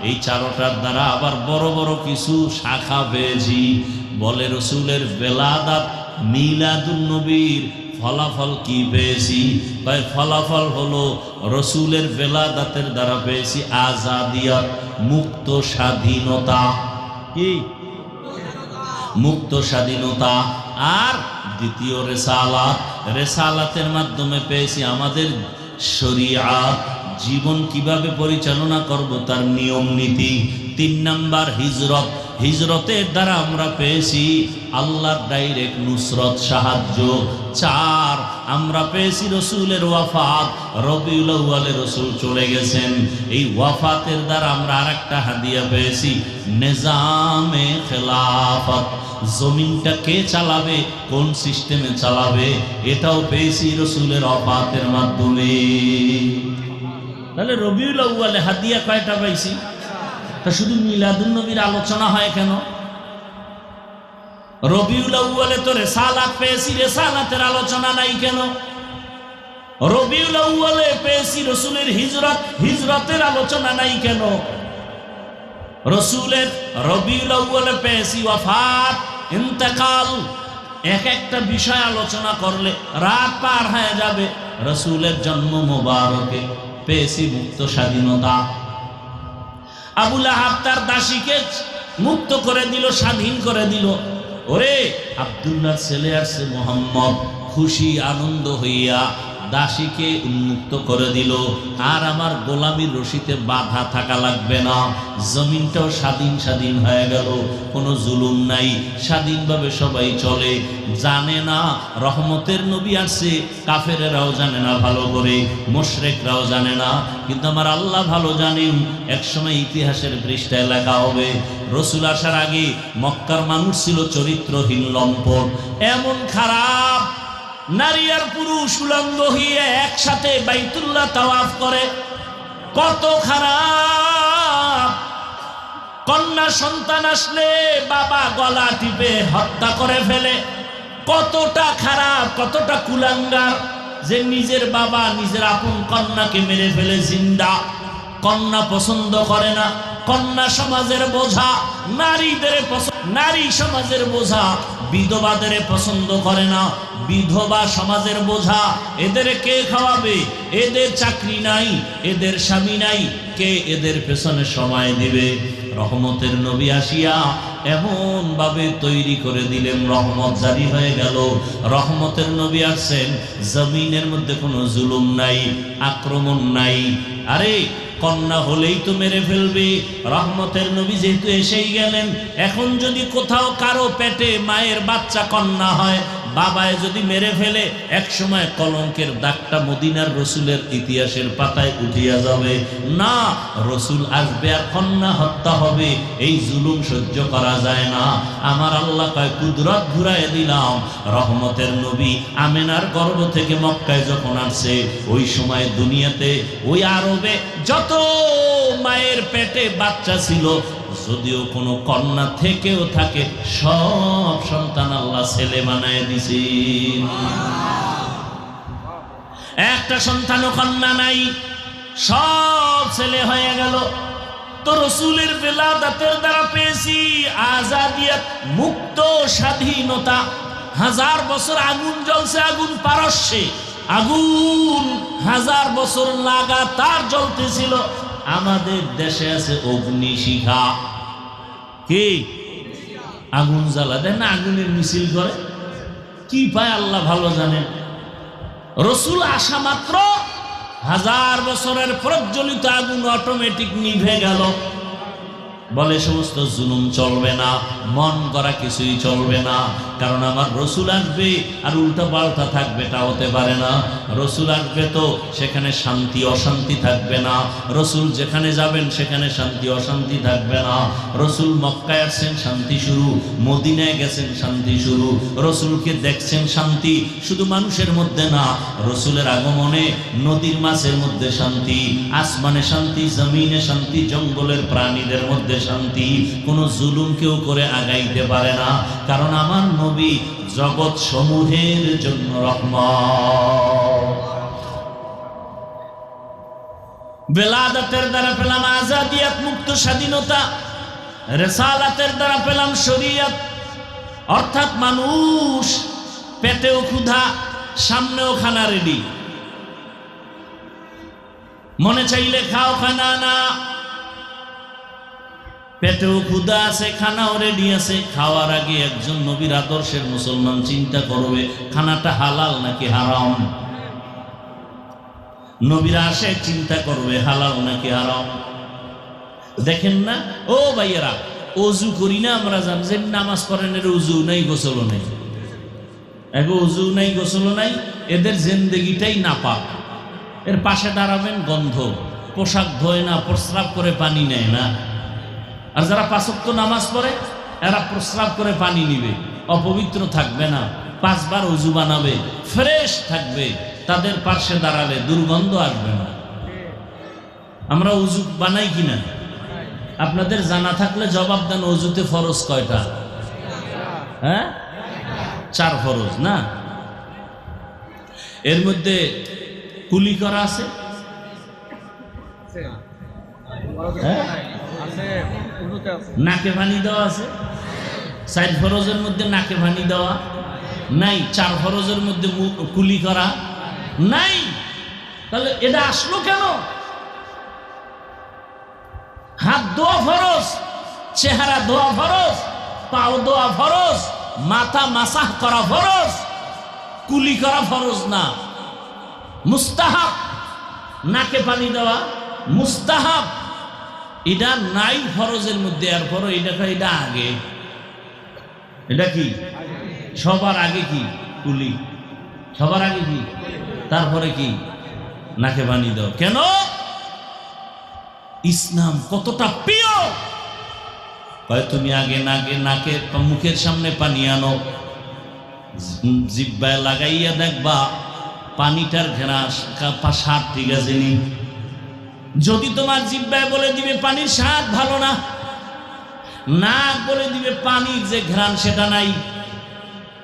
এই চারোটার দ্বারা আবার বড় বড় কিছু শাখা পেয়েছি। বলে রসুলের বেলাদাত, মিলাদুন নবীর ফলাফল কি পেয়েছি? ভাই ফলাফল হলো রসুলের বেলাদাতের দ্বারা পেয়েছি আজাদিয়ত, মুক্ত স্বাধীনতা। কি মুক্ত স্বাধীনতা। আর দ্বিতীয় রেসালাত, রেসালাতের মাধ্যমে পেয়েছি আমাদের শরিয়াত, জীবন কিভাবে পরিচালনা করব তার নিয়ম নীতি। 3 নাম্বার হিজরত, হিজরতের দ্বারা আমরা পেয়েছি আল্লাহর ডাইরেক্ট নুসরত, সাহায্য। 4 আমরা পেয়েছি রসুলের ওয়াফাত, রবিউল আউয়ালে রসুল চলে গেছেন। এই ওয়াফাতের দ্বারা আমরা আরেকটা হাদিয়া পেয়েছি, নিজামে খেলাফত, জমিনটা কে চালাবে, কোন সিস্টেমে চালাবে, এটাও পেয়েছি রসুলের ওয়াফাতের মাধ্যমে। তাহলে রবিউল আউয়ালে হাদিয়া কয়টা পাইছি? তা শুধু মিলাদুন নবীর আলোচনা হয় কেন? রবিউল আউয়ালে তো রেসালাত পেয়েছি, রেসালাতের আলোচনা নাই কেন? রবিউল আউয়ালে পেয়েছি রসুলের হিজরত, হিজরতের আলোচনা নাই কেন? রসুলের রবিউল আউয়ালে পেয়েছি ওয়াফাত, ইন্তেকাল, এক একটা বিষয় আলোচনা করলে রাত পার হয়ে যাবে। রসুলের জন্ম মোবারকে পেয়েছি মুক্ত স্বাধীনতা। আবু লাহাব তার দাসীকে মুক্ত করে দিল, স্বাধীন করে দিল। ওরে আব্দুল্লাহর ছেলে আসছে মোহাম্মদ, খুশি আনন্দ হইয়া দাসীকে উন্মুক্ত করে দিল। আর আমার গোলামির রশিতে বাধা থাকা লাগবে না, জমিনটাও স্বাধীন স্বাধীন হয়ে গেল, কোনো জুলুম নাই, স্বাধীনভাবে সবাই চলে। জানে না রহমতের নবী আসছে, কাফেরেরাও জানে না ভালো করে, মুশরিকরাও জানে না, কিন্তু আমার আল্লাহ ভালো জানেন। একসময় ইতিহাসের পৃষ্ঠায় লেখা হবে, রসুল আসার আগে মক্কার মানুষ ছিল চরিত্রহীন, লম্পট, এমন খারাপ, নারী আর পুরুষ উলঙ্গ হয়ে একসাথে বাইতুল্লাহ তাওয়াফ করে। কত খারাপ! কন্যা সন্তান আসলে বাবা গলা টিপে হত্যা করে ফেলে। কতটা খারাপ, কতটা কুলাঙ্গার যে নিজের বাবা নিজের আপন কন্যাকে মেরে ফেলে জিন্দা। কন্যা পছন্দ করে না, কন্যা সমাজের বোঝা, নারীদের নারী সমাজের বোঝা, বিধবাদের পছন্দ করে না, বিধবা সমাজের বোঝা। এদের কে খাওয়াবে? এদের চাকরি নাই, এদের স্বামী নাই, কে এদের পেছনে সময় দিবে? রহমতের নবী আসিয়া এমন ভাবে তৈরি করে দিলেন, রহমত জারি হয়ে গেল। রহমতের নবী আসছেন, জমিনের মধ্যে কোনো জুলুম নাই, আক্রমণ নাই। আরে কন্যা হলেই তো মেরে ফেলবে, রহমতের নবী যেহেতু এসেই গেলেন, এখন যদি কোথাও কারো পেটে মায়ের বাচ্চা কন্যা হয়, বাবায় যদি মেরে ফেলে, এক সময় কলঙ্কের দাগটা মদিনার রসুলের ইতিহাসের পাতায় উঠিয়া যাবে। না, রসুল আসবে আর কন্যা হত্যা হবে, এই জুলুম সহ্য করা যায় না। আমার আল্লাহ কয় কুদরত ঘুরায় দিলাম। রহমতের নবী আমেনার গর্ভ থেকে মক্কায় যখন আসছে, ওই সময় দুনিয়াতে ওই আরবে যত মায়ের পেটে বাচ্চা ছিল, যদিও কোনো কন্যা থেকেও থাকে, সব সন্তান আল্লাহ ছেলে বানায় দিছে। একটা সন্তানও কন্যা নাই, সব ছেলে হয়ে গেল। তো রসুলের বেলাদাতের দ্বারা পেয়েছি আজাদিয়ত, মুক্ত স্বাধীনতা। 1000 বছর আগুন জ্বলছে, আগুন পারস্যে, আগুন 1000 বছর লাগাতার জ্বলতেছিল। আমাদের দেশে আছে অগ্নিশিখা। কি আগুন জ্বালা দেয় না, আগুনের মিছিল করে, কি পায় আল্লাহ ভালো জানেন। রসুল আসা মাত্র 1000 বছরের প্রজ্বলিত আগুন অটোমেটিক নিভে গেল। বলে সমস্ত জুলুম চলবে না, মন করা কিছুই চলবে না, কারণ আমার রসুল আসবে আর উল্টা পাল্টা থাকবে, তা হতে পারে না। রসুল আসবে তো সেখানে শান্তি অশান্তি থাকবে না, রসুল যেখানে যাবেন সেখানে শান্তি অশান্তি থাকবে না। রসুল মক্কায় আসছেন, শান্তি শুরু, মদিনায় গেছেন, শান্তি শুরু। রসুলকে দেখছেন, শান্তি শুধু মানুষের মধ্যে না, রসুলের আগমনে নদীর মাছের মধ্যে শান্তি, আসমানে শান্তি, জমিনে শান্তি, জঙ্গলের প্রাণীদের মধ্যে শান্তি। কোন জুলুম কেউ করে আগাইতে পারে না, কারণ আমার নবী জগৎ সমূহের জন্য রহমত। বেলাদাতের দ্বারা পেলাম আজাদিয়াত, মুক্ত স্বাধীনতা। রেসালাতের দ্বারা পেলাম শরীয়ত, অর্থাৎ মানুষ পেটেও ক্ষুধা, সামনেও খানা রেডি, মনে চাইলে খাও, খানা না, পেটেও ক্ষুধা আছে, খানাও রেডি আছে। খাওয়ার আগে একজন নবীর আদর্শের মুসলমান চিন্তা করবে খানাটা হালাল নাকি হারাম। নবীরা আসে চিন্তা করবে হালাল নাকি হারাম। দেখেন না ও ভাইয়েরা, অজু করি না আমরা, জান যে নামাজ পড়েন এর উজু নাই, গোসল নাই, এগো উজু নাই, গোসল নাই, এদের জিন্দেগিটাই নাপাক। এর পাশে দাঁড়াবেন গন্ধ, পোশাক ধোয় না, প্রস্রাব করে পানি নেয় না। আর যারা 5 ওয়াক্ত নামাজ পড়ে এরা প্রস্রাব করে পানি নিবে, অপবিত্র থাকবে না, 5 বার উজু বানাবে, ফ্রেশ থাকবে। তাদের পাশে দাঁড়ালে দুর্গন্ধ আসবে না। আমরা উজু বানাই কিনা? আপনাদের জানা থাকলে জবাব দেন, অজুতে ফরজ কয়টা? হ্যাঁ, 4 ফরজ না? এর মধ্যে কুলি করা আছে? নাকে পানি দেওয়া আছে? 4 ফরজের মধ্যে নাকে পানি দেওয়া নাই, 4 ফরজের মধ্যে কুলি করা নাই। তাহলে এটা আসলো কেন? হাত ধোয়া ফরজ, চেহারা ধোয়া ফরজ, পাও ধোয়া ফরজ, মাথা মাসাহ করা ফরজ, কুলি করা ফরজ না, মুস্তাহাব। নাকে পানি দেওয়া মুস্তাহাব, এটা নাই ফরজের মধ্যে। এরপরও এটা আগে, এটা কি সবার আগে? কি কুলি সবার আগে? কি তারপরে কি? নাকে পানি দাও। কেন? ইসলাম কতটা প্রিয়। তুমি আগে নাকে মুখের সামনে পানি আনো, জিহ্বায় লাগাইয়া দেখবা পানিটার ঘেরা স্বাদ ঠিক আছে নি। যদি তোমার জিহ্বায় বলে দিবে পানির স্বাদ ভালো না, নাক বলে দিবে পানির যে ঘ্রাণ সেটা নাই,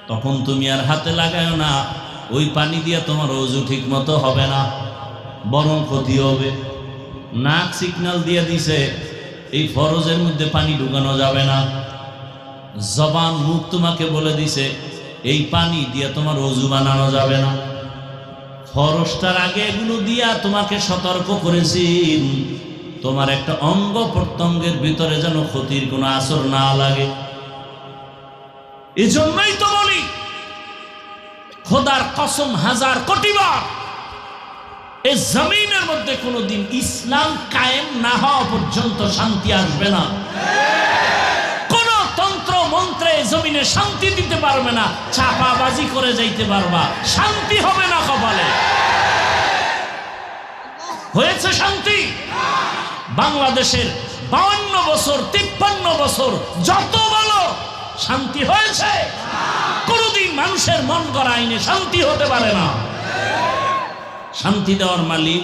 তখন তুমি আর হাতে লাগায়ও না। ওই পানি দিয়ে তোমার ওযু ঠিক মতো হবে না, বরং ক্ষতি হবে। নাক সিগন্যাল দিয়ে দিছে এই ফরজের মধ্যে পানি ঢুকানো যাবে না। জবান মুখ তোমাকে বলে দিছে এই পানি দিয়ে তোমার ওযু বানানো যাবে না। ফরজটার আগে এগুলো দিয়া তোমাকে সতর্ক করেছি, তোমার একটা অঙ্গ প্রত্যঙ্গের ভিতরে যেন ক্ষতির কোনো আসর না লাগে। এজন্যই তো বলি, খোদার কসম 1000 কোটি বার, এই জমিনের মধ্যে কোনোদিন ইসলাম কায়েম না হওয়া পর্যন্ত শান্তি আসবে না। কোন তন্ত্র মন্ত্রে জমিনে শান্তি দিতে পারবে না। চাপাবাজি করে যাইতে পারবা, শান্তি হবে না কপালে। হয়েছে শান্তি? বাংলাদেশের 52 বছর 53 বছর যত বলো শান্তি হয়েছে? কোনদিন মানুষের মন গড়া আইনে শান্তি হতে পারে না। শান্তি দেওয়ার মালিক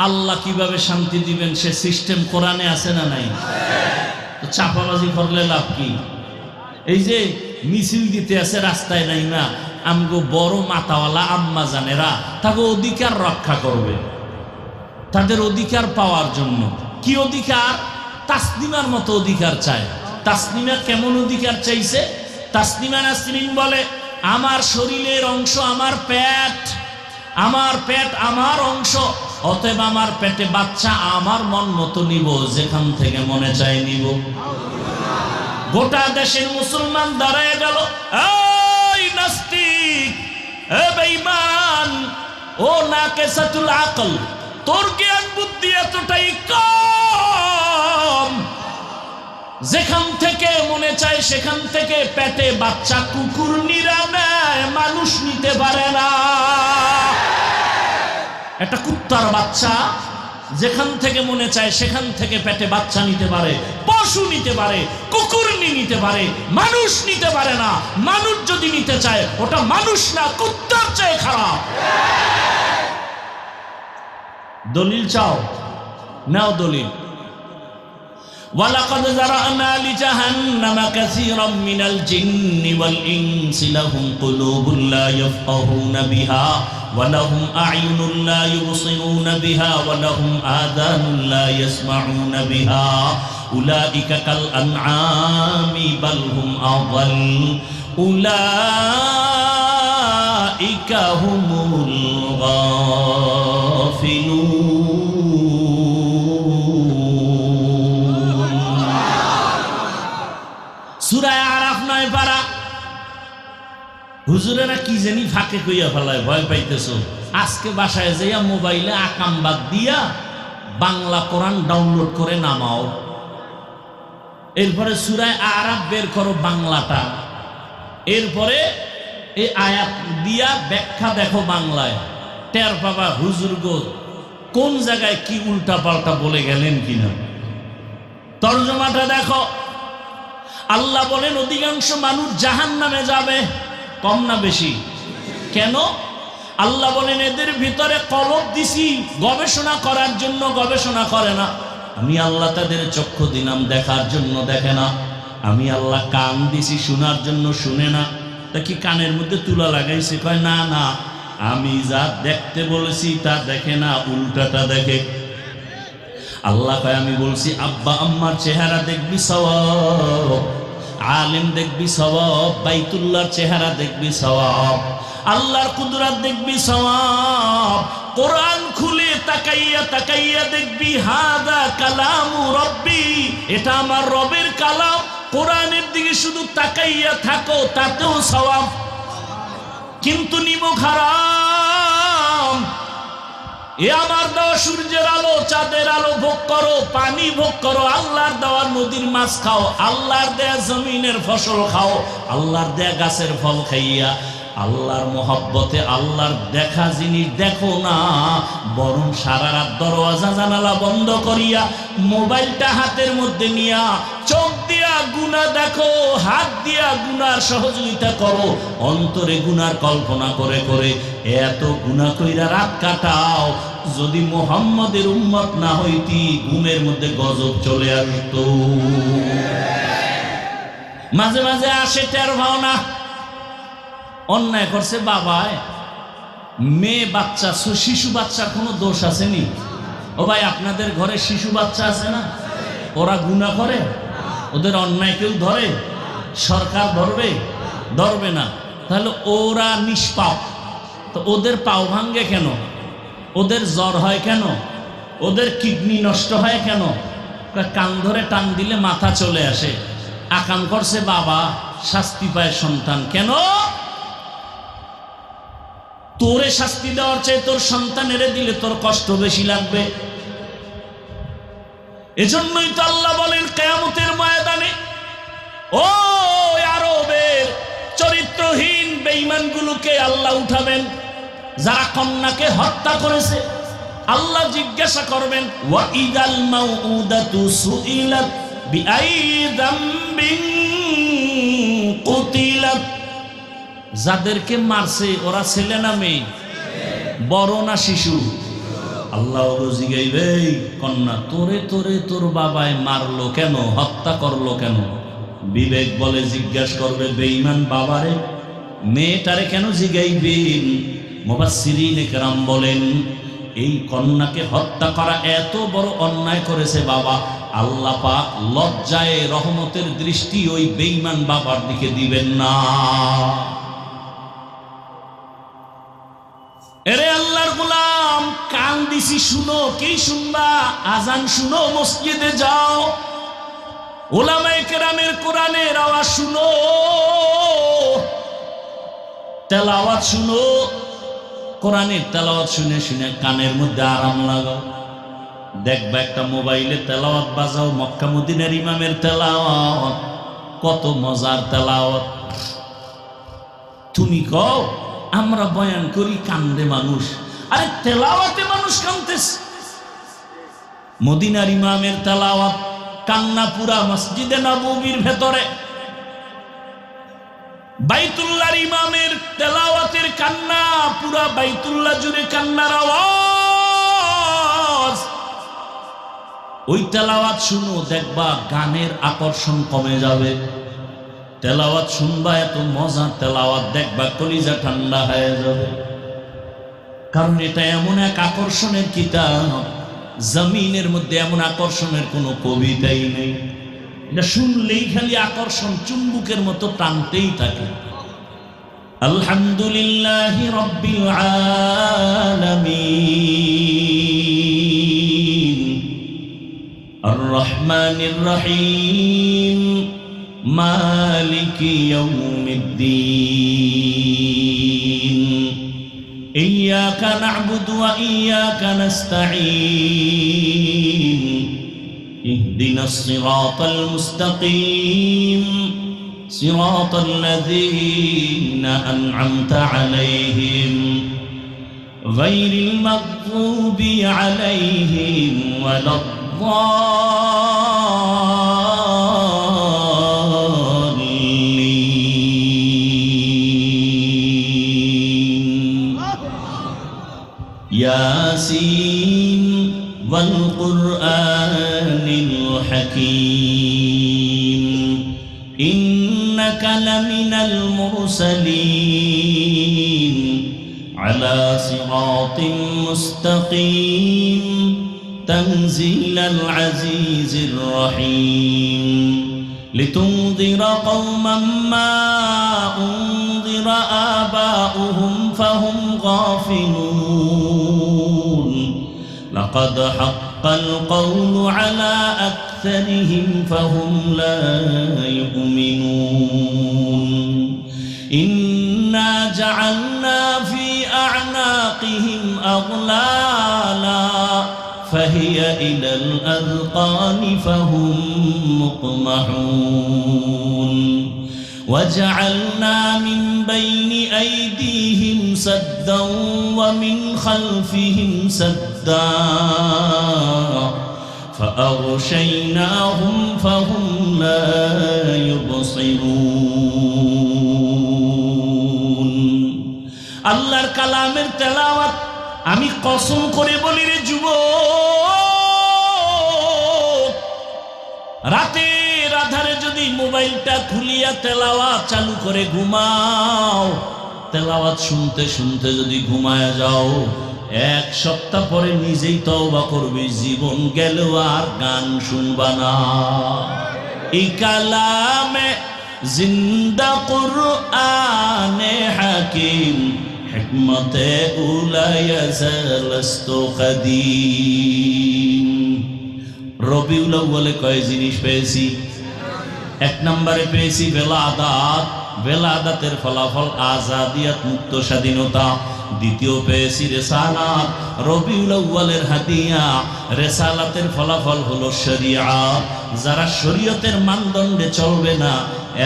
আল্লাহ। কিভাবে শান্তি দিবেন সে সিস্টেম কোরআনে আছে না নাই? তো চাপাবাজি করলে লাভ কি? এই যে মিছিল দিতে আছে রাস্তায়, নাই না আমগো বড় মাতাওয়ালা আম্মা জানেরা তাকে অধিকার রক্ষা করবে, তাদের অধিকার পাওয়ার জন্য। কি অধিকার? তাসনিমার মতো অধিকার চায়। তাসনিমা কেমন অধিকার চাইছে? তাসনিমা নাসরিন বলে, আমার শরীরের অংশ আমার পেট, আমার পেট আমার অংশ, অতএব আমার পেটে বাচ্চা আমার মন মতো নিব, যেখান থেকে মনে চায় নিব। গোটা দেশের মুসলমান দাঁড়ায় গেল, এই নাস্তিক, এ বেঈমান, ও নাকিসাতুল আকল, তোর জ্ঞান বুদ্ধি এতটাই কম, যেখান থেকে মনে চায় সেখান থেকে পেটে বাচ্চা কুকুর নিরামে মানুষ নিতে পারে না। একটা কুত্তার বাচ্চা যেখান থেকে মনে চায় সেখান থেকে পেটে বাচ্চা নিতে পারে, পশু নিতে পারে, কুকুর নিতে পারে, মানুষ নিতে পারে না। মানুষ যদি নিতে চায় ওটা মানুষ না, কুত্তার চেয়ে খারাপ। দলিল চাও? নাও দলিল। ওয়ালাকাদ যারানা লিজাহান্নামা কাসীরাম মিনাল জিন্নি ওয়াল ইনসি লাহুম কুলুবুন লা ইয়াফকাহুনা বিহা ওয়া লাহুম আ'য়ুনুন লা ইউবসিরুনা বিহা ওয়া লাহুম আযানুন লা ইয়াসমাউনা বিহা উলাইকা কাল আনআমি বাল হুম আযাল উলাইকা হুমুল গাফিলুন। সূরা আরাফ 9 পারা। হুজুরেরা কি জানি ফাঁকে কইয়া ফেলায়, ভয় পাইতেছো। আজকে বাসায় যাইয়া মোবাইলে আকাম বাদ দিয়া বাংলা কোরআন ডাউনলোড করে নামাও, এরপরে সূরা আরাফ বের করো বাংলাটা, এরপরে এই আয়াত দিয়া ব্যাখ্যা দেখো বাংলায়, টের পাবা হুজুর গো কোন জায়গায় কি উল্টা পাল্টা বলে গেলেন কিনা। তরজমাটা দেখো। আল্লাহ বলেন অধিকাংশ মানুষ জাহান্নামে যাবে, কম না বেশি? কেন? আল্লাহ বলেন এদের ভিতরে কলব দিছি গবেষণা করার জন্য, গবেষণা করে না। আমি আল্লাহ তাদের চক্ষু দিলাম দেখার জন্য, দেখে না। আমি আল্লাহ কান দিছি শোনার জন্য, শুনে না। তা কি কানের মধ্যে তুলা লাগাইছে? কয় না না, আমি যা দেখতে বলেছি তা দেখে না, উল্টাটা দেখে। আল্লাহ কয় আমি বলছি আব্বা আম্মার চেহারা দেখবি সওয়াব, আলেম দেখবি সওয়াব, বাইতুল্লাহর চেহারা দেখবি সওয়াব, আল্লাহর কুদরত দেখবি সওয়াব। কোরআন খুলে তাকাইয়া তাকাইয়া দেখবি হাদা কালামু রব্বি, এটা আমার রবের কালাম। কোরআনের দিকে শুধু তাকাইয়া থাকো, তাতেও সওয়াব। কিন্তু নিমক হারাম। এ আমার দেওয়া সূর্যের আলো, চাঁদের আলো ভোগ করো, পানি ভোগ করো, আল্লাহর দেওয়া নদীর মাছ খাও, আল্লাহর দেয়া জমিনের ফসল খাও, আল্লাহর দেয়া গাছের ফল খাইয়া আল্লাহর মোহাব্বতে আল্লাহর দেখা জিনিস দেখো না, বরং সারা রাত দরওয়াজা জানালা বন্ধ করিয়া মোবাইলটা হাতের মধ্যে নিয়া চোখ দিয়া গুনাহ দেখো, হাত দিয়া গুনার সহযোগিতা করো, অন্তরে গুনার কল্পনা করে করে এত গুনাহ কইরা রাত কাটাও। যদি মুহাম্মদের উম্মত না হইতি ঘুমের মধ্যে গজব চলে আসতো। মাঝে মাঝে আসে টের পাও না। অন্যায় করছে বাবায়, মেয়ে বাচ্চা, শিশু বাচ্চার কোনো দোষ আসেনি? ও ভাই আপনাদের ঘরে শিশু বাচ্চা আছে না? ওরা গুনাহ করে? ওদের অন্যায় কেউ ধরে? সরকার ধরবে? ধরবে না। তাহলে ওরা নিষ্পাপ, তো ওদের পাও ভাঙ্গে কেন? ওদের জ্বর হয় কেন? ওদের কিডনি নষ্ট হয় কেন? কান ধরে টান দিলে মাথা চলে আসে। আকাম করছে বাবা, শাস্তি পায় সন্তান। কেন? তোরে শাস্তি দেওয়ার চেয়ে তোর সন্তানেরে দিলে তোর কষ্ট বেশি লাগবে। এজন্যই তো আল্লাহ বলেন কিয়ামতের ময়দানে ও আরবের চরিত্রহীন বেঈমানগুলোকে আল্লাহ উঠাবেন। যারা কন্যাকে হত্যা করেছে আল্লাহ জিজ্ঞাসা করবেন ওয়া ইদাল মাউউদাতু সুইলাত বিআই যামবিন কুতিলাত। যাদেরকে মারছে ওরা ছেলে না মেয়ে, বড় না শিশু? আল্লাহ জিগাইবে কন্যা তোরে তোরে তোর বাবায় মারলো কেন, হত্যা করলো কেন? বিবেক বলে জিজ্ঞাসা করবে বেঈমান বাবারে, মেয়েটারে কেন জিগাইবেন? মুফাসসিরিনে কেরাম বলেন এই কন্যাকে হত্যা করা এত বড় অন্যায় করেছে বাবা, আল্লাহ পাক লজ্জায় রহমতের দৃষ্টি ওই বেঈমান বাবার দিকে দিবেন না। এরে আল্লাহর গোলাম, কান দিছি শুনো, কি শুনবা? আজান শুনো, মসজিদে যাও, উলামায়ে কেরামের কোরআনের আওয়াজ শুনো, তেলাওয়াত শুনো। কোরআনের তেলাওয়াত শুনে শুনে কানের মধ্যে আরাম লাগাও। দেখবা একটা মোবাইলে তেলাওয়াত বাজাও, মক্কা মদিনার ইমামের তেলাওয়াত, কত মজার তেলাওয়াত। তুমি কও আমরা বয়ান করি কান্দে মানুষ, আরে তেলাওয়াতে মানুষ কান্দতেছে। মদিনার ইমামের তেলাওয়াত কান্না পুরা মসজিদে নববীর ভেতরে, বাইতুল্লাহর ইমামের তেলাওয়াতের কান্না পুরা বাইতুল্লাহ জুড়ে কান্নার আওয়াজ। ওই তেলাওয়াত শুনো, দেখবা গানের আকর্ষণ কমে যাবে। তেলাওয়াত শুনবা, এত মজা তেলাওয়াত, দেখবা কলিজা ঠান্ডা হয়ে যাবে। কারণ এটা এমন এক আকর্ষণের কিতাব, জমিনের মধ্যে এমন আকর্ষণের কোনো কবিতাই নেই। এটা শুনলেই খালি আকর্ষণ, চুম্বুকের মতো টানতেই থাকে। আলহামদুলিল্লাহি রাব্বিল আলামিন আর রহমানির রহিম মালিকি ইয়াউমিদ্দিন ইয়্যাকা না'বুদু ওয়া ইয়্যাকা নাস্তাঈন ইহদিনাস সিরাতাল মুস্তাকিম সিরাতাল লাযীনা আন'আমতা আলাইহিম গায়রিল মাগযুবি আলাইহিম ওয়ালাদ ياسين والقرآن الحكيم إنك لمن المرسلين على صراط مستقيم تنزيل العزيز الرحيم لتنذر قوما ما أنذر آباؤهم فهم غافلون لقد حق القول على أكثرهم فهم لا يؤمنون إنا جعلنا في أعناقهم أغلالا فهي إلى الأذقان فهم مقمحون وجعلنا من بين أيديهم سدا ومن خلفهم سدا فأغشيناهم فهم لا يبصرون আল্লাহর কালামের তেলাওয়াত আমি কসম করে বলি রে যুবক, রাতের আধারে যদি মোবাইলটা খুলিয়া তেলাওয়াত চালু করে ঘুমাও, তেলাওয়াত শুনতে শুনতে যদি ঘুমায় যাও, এক সপ্তাহ পরে নিজেই তওবা করবে, জীবন গেলেও আর গান শুনবা না। এই কালামে জিন্দা কুরআনে হাকিম হিকমতে উলায়া জালাস্তু কাদিম। রবিউল আউয়ালে কয় জিনিস পেয়েছি? এক নম্বরে পেয়েছি বেলাদাত, বেলাদাতের ফলাফল আজাদিয়াত, মুক্ত স্বাধীনতা। দ্বিতীয় পেয়েছি রেসালাত, রবিউল আউয়ালের হাদিয়া। রেসালাতের ফলাফল হলো শরিয়াত। যারা শরীয়তের মানদণ্ডে চলবে না,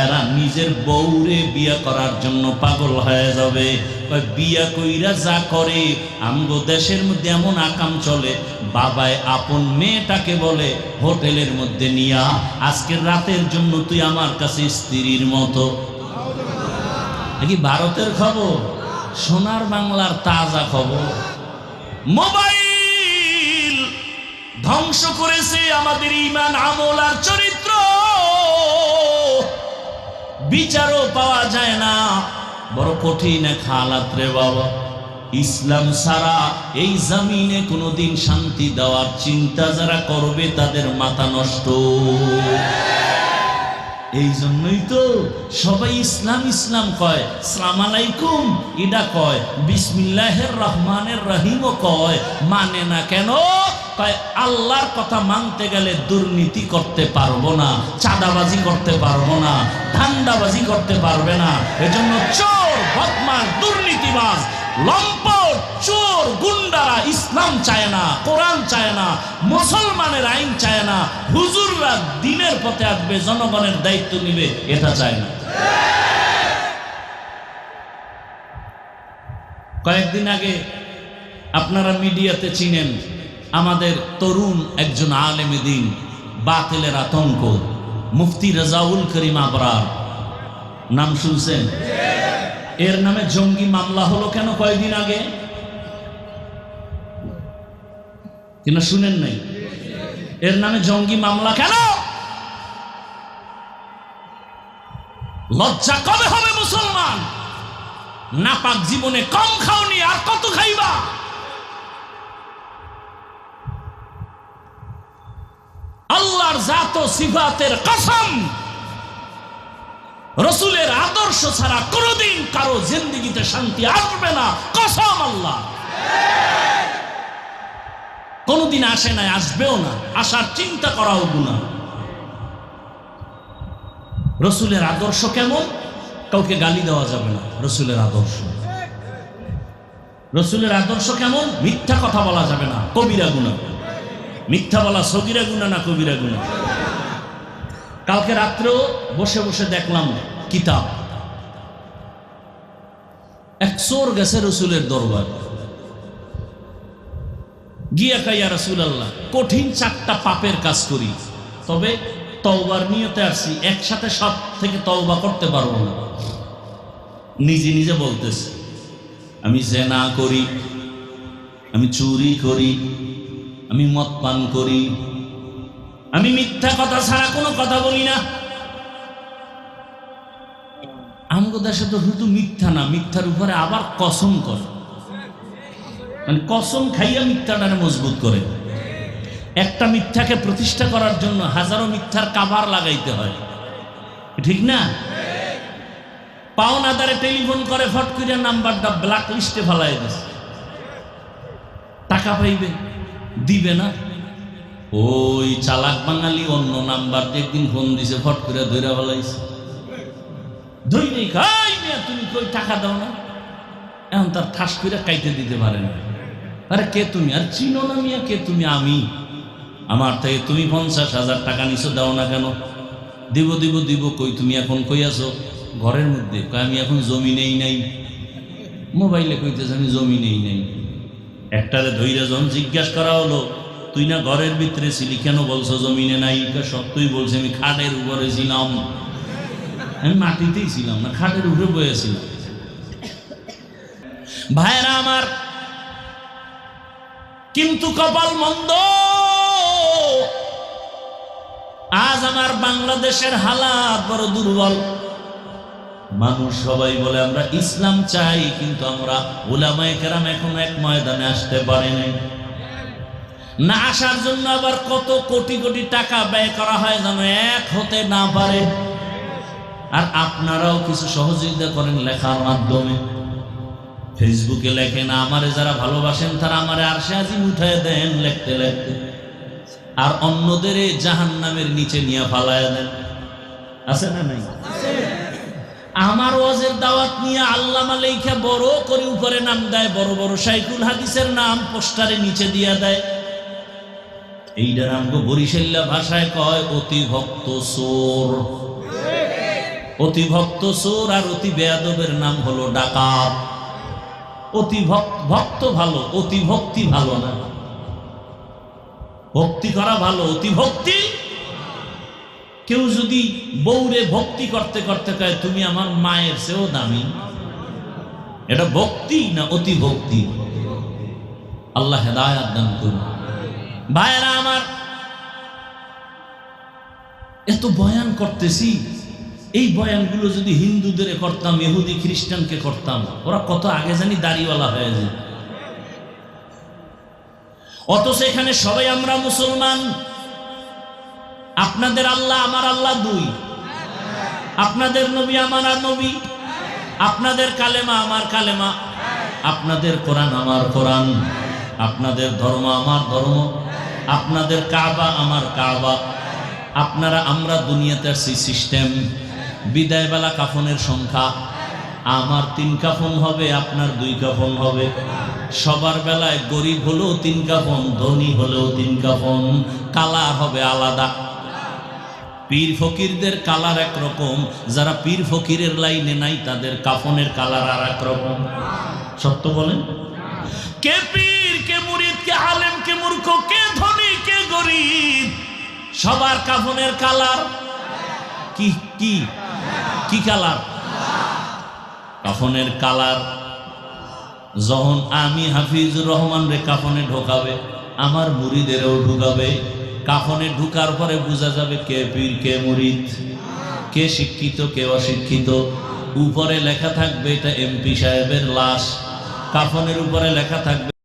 এরা নিজের বউরে বিয়া করার জন্য পাগল হয়ে যাবে। বিয়া কইরা যা করে, আমগো দেশের মধ্যে এমন আকাম চলে, বাবায় আপন মেয়েটাকে বলে হোটেলের মধ্যে নিয়া, আজকের রাতের জন্য তুই আমার কাছে স্ত্রীর মতো। নাকি ভারতের খবর? সোনার বাংলার তাজা খবর। মোবাইল ধ্বংস করেছে আমাদের ঈমান, আমল আর চরিত্র। বিচারও পাওয়া যায় না, বড় কঠিন এক হালাত রে বাবা। ইসলাম ছাড়া এই জমিনে কোনোদিন শান্তি দেওয়ার চিন্তা যারা করবে তাদের মাথা নষ্ট। এই জন্যই তো সবাই ইসলাম ইসলাম কয়, আসসালামু আলাইকুম এটা কয়, বিসমিল্লাহির রহমানির রহিমও কয়, মানে না কেন? কয় আল্লাহর কথা মানতে গেলে দুর্নীতি করতে পারবো না, চাঁদাবাজি করতে পারবো না, ধান্দাবাজি করতে পারবে না। এজন্য চোর, বদমাশ, দুর্নীতিবাজ, লম্পট, চোর, গুন্ডারা ইসলাম চায় না, কোরআন চায় না, মুসলমানের আইন চায় না, হুজুররা দ্বীনের পথে আসবে, জনগণের দায়িত্ব নিবে, এটা চায় না। কয়েকদিন আগে আপনারা মিডিয়াতে চিনেন আমাদের তরুণ একজন আলেমে দ্বীন, বাতিলের আতঙ্ক, মুফতি রেজাউল করিম আবরার, নাম শুনছেন? এর নামে জঙ্গি মামলা হলো কেন কয়েকদিন আগে? কিনা শুনেন নাই? এর নামে জঙ্গি মামলা কেন? লজ্জা কবে হবে মুসলমান? নাপাক জীবনে কম খাওনি, আর কত খাইবা? আল্লাহর জাত ও সিফাতের কসম, রাসূলের আদর্শ ছাড়া কোনোদিন কারো জিন্দেগিতে শান্তি আসবে না। কসম আল্লাহ, কোনোদিন আসে নাই, আসবেও না, আসার চিন্তা করাও গুনাহ। রাসূলের আদর্শ কেমন? কাউকে গালি দেওয়া যাবে না। রাসূলের আদর্শ, রাসূলের আদর্শ কেমন? মিথ্যা কথা বলা যাবে না, কবিরা গুনাহ। মিথ্যা বলা সগীরা গুনাহ না কবিরা গুনাহ? কালকে রাত্রেও বসে বসে দেখলাম কিতাব, এক চোর গেছে রাসূলের দরবার, গিয়া কয় ইয়া রাসূলুল্লাহ, কঠিন 4টা পাপের কাজ করি, তবে তওবার নিয়তে আসছি, একসাথে সব থেকে তওবা করতে পারবো না। নিজে নিজে বলতেছে, আমি জিনা করি, আমি চুরি করি, আমি মদ পান করি, আমি মিথ্যা কথা ছাড়া কোনো কথা বলি না। আমগো দেশে তো শুধু মিথ্যা না, মিথ্যার উপরে আবার কসম করে, মানে কসম খাইয়া মিথ্যাটারে মজবুত করে। একটা মিথ্যাকে প্রতিষ্ঠা করার জন্য হাজারো মিথ্যার কাভার লাগাইতে হয়, ঠিক না? পাওনাদারে টেলিফোন করে, ফট করে নাম্বারটা ব্ল্যাক লিস্টে ফেলাই দিছে, টাকা পাইবে, দিবে না। ওই চালাক বাঙালি অন্য নাম্বার দিয়ে একদিন ফোন দিছে, ফট করে ধরে ফেলাইছে, ধরে খাই মিয়া তুমি কই টাকা দাও না। এখন তার ঠাস করে কাইতে দিতে পারে না। আরে কে তুমি? আর চিনো না মিয়া, কে তুমি? আমি, আমার থেকে তুমি 50,000 টাকা নিছো, দাও না কেন? দিব দিব দিব। কই তুমি এখন কই আছো? ঘরের মধ্যে। কই আমি এখন জমি নেই নাই। মোবাইলে কইতেছে আমি জমি নেই নাই। একটারে ধৈর্য যখন জিজ্ঞাসা করা হলো, তুই না ঘরের ভিতরে ছিলি, কেন বলছো জমিনে নাই? সত্যই বলছে, আমি খাটের উপরে ছিলাম। আমি মাটিতেই ছিলাম না, খাটের উপরে বয়েছিলাম। ভাইরা আমার, কিন্তু কপাল মন্দ, আজ আমার বাংলাদেশের হালাত বড় দুর্বল। মানুষ সবাই বলে আমরা ইসলাম চাই, কিন্তু আমরা উলামায়ে কেরাম এখনো এক ময়দানে আসতে পারি নাই। না আসার জন্য আবার কত কোটি কোটি টাকা ব্যয় করা হয় যেন এক হতে না পারে। আর আপনারাও কিছু সহযোগিতা করেন লেখার মাধ্যমে, ফেসবুকে লেখেন, আমারে যারা ভালোবাসেন তারা আমারে আরশে আজিম উঠায় দেন লিখতে লিখতে, আর অন্যদের জাহান্নামের নিচে নিয়ে ফালায় দেন। আছে না নাই? আমার ওয়াজের দাওয়াত নিয়ে আল্লামা লেখা বড় করে উপরে নাম দেয়, বড় বড় শাইখুল হাদিসের নাম পোস্টারে নিচে দিয়া দেয়। এইটা নামকে বরিশাল্লা ভাষায় কয় অতি ভক্ত চোর। অতি ভক্ত চোর আর অতি বেয়াদবের নাম হলো ডাকাত। অতি ভক্ত ভালো, অতি ভক্তি ভালো না। ভক্তি করা ভালো, অতি ভক্তি। কেউ যদি বউরে ভক্তি করতে করতে কয় তুমি আমার মায়ের চেয়েও দামি, এটা ভক্তি না অতি ভক্তি? আল্লাহ হেদায়েত দান করুন। ভাইরা আমার, এত বয়ান করতেছি, এই বয়ানগুলো যদি হিন্দুদের করতাম, ইহুদি খ্রিস্টানকে করতাম, ওরা কত আগে জানি দাড়িওয়ালা হয়ে যায়। অথচ এখানে সবাই আমরা মুসলমান। আপনাদের আল্লাহ আমার আল্লাহ দুই, আপনাদের নবী আমার নবী, আপনাদের কালেমা আমার কালেমা, আপনাদের কোরআন আমার কোরআন, আপনাদের ধর্ম আমার ধর্ম, আপনাদের কাবা আমার কাবা। আপনারা আমরা দুনিয়াতে আসছি সিস্টেম। বিদায় বেলা কাফনের সংখ্যা, আমার 3 কাফন হবে, আপনার 2 কাফন হবে। সবার বেলায় গরিব হলেও 3 কাফন, ধনী হলেও 3 কাফন, কালার হবে আলাদা। পীর ফকিরদের কালার একরকম, যারা পীর ফকিরের লাইনে নাই তাদের কাফনের কালার আর একরকম। সত্য বলেন? কে পীর, কে মুরিদ, কে আলেম, কে মূর্খ, কে ধনী, কে গরিব, সবার কাফনের কালার কি কি কি কালার? কাফনের কালার। যখন আমি হাফিজুর রহমান রে কাফনে ঢোকাবে, আমার মুরিদেরও ঢুকাবে, কাফনে ঢুকার পরে বোঝা যাবে কে পীর কে মুরিদ, কে শিক্ষিত কে অশিক্ষিত। উপরে লেখা থাকবে এটা এমপি সাহেবের লাশ, কাফনের উপরে লেখা থাকবে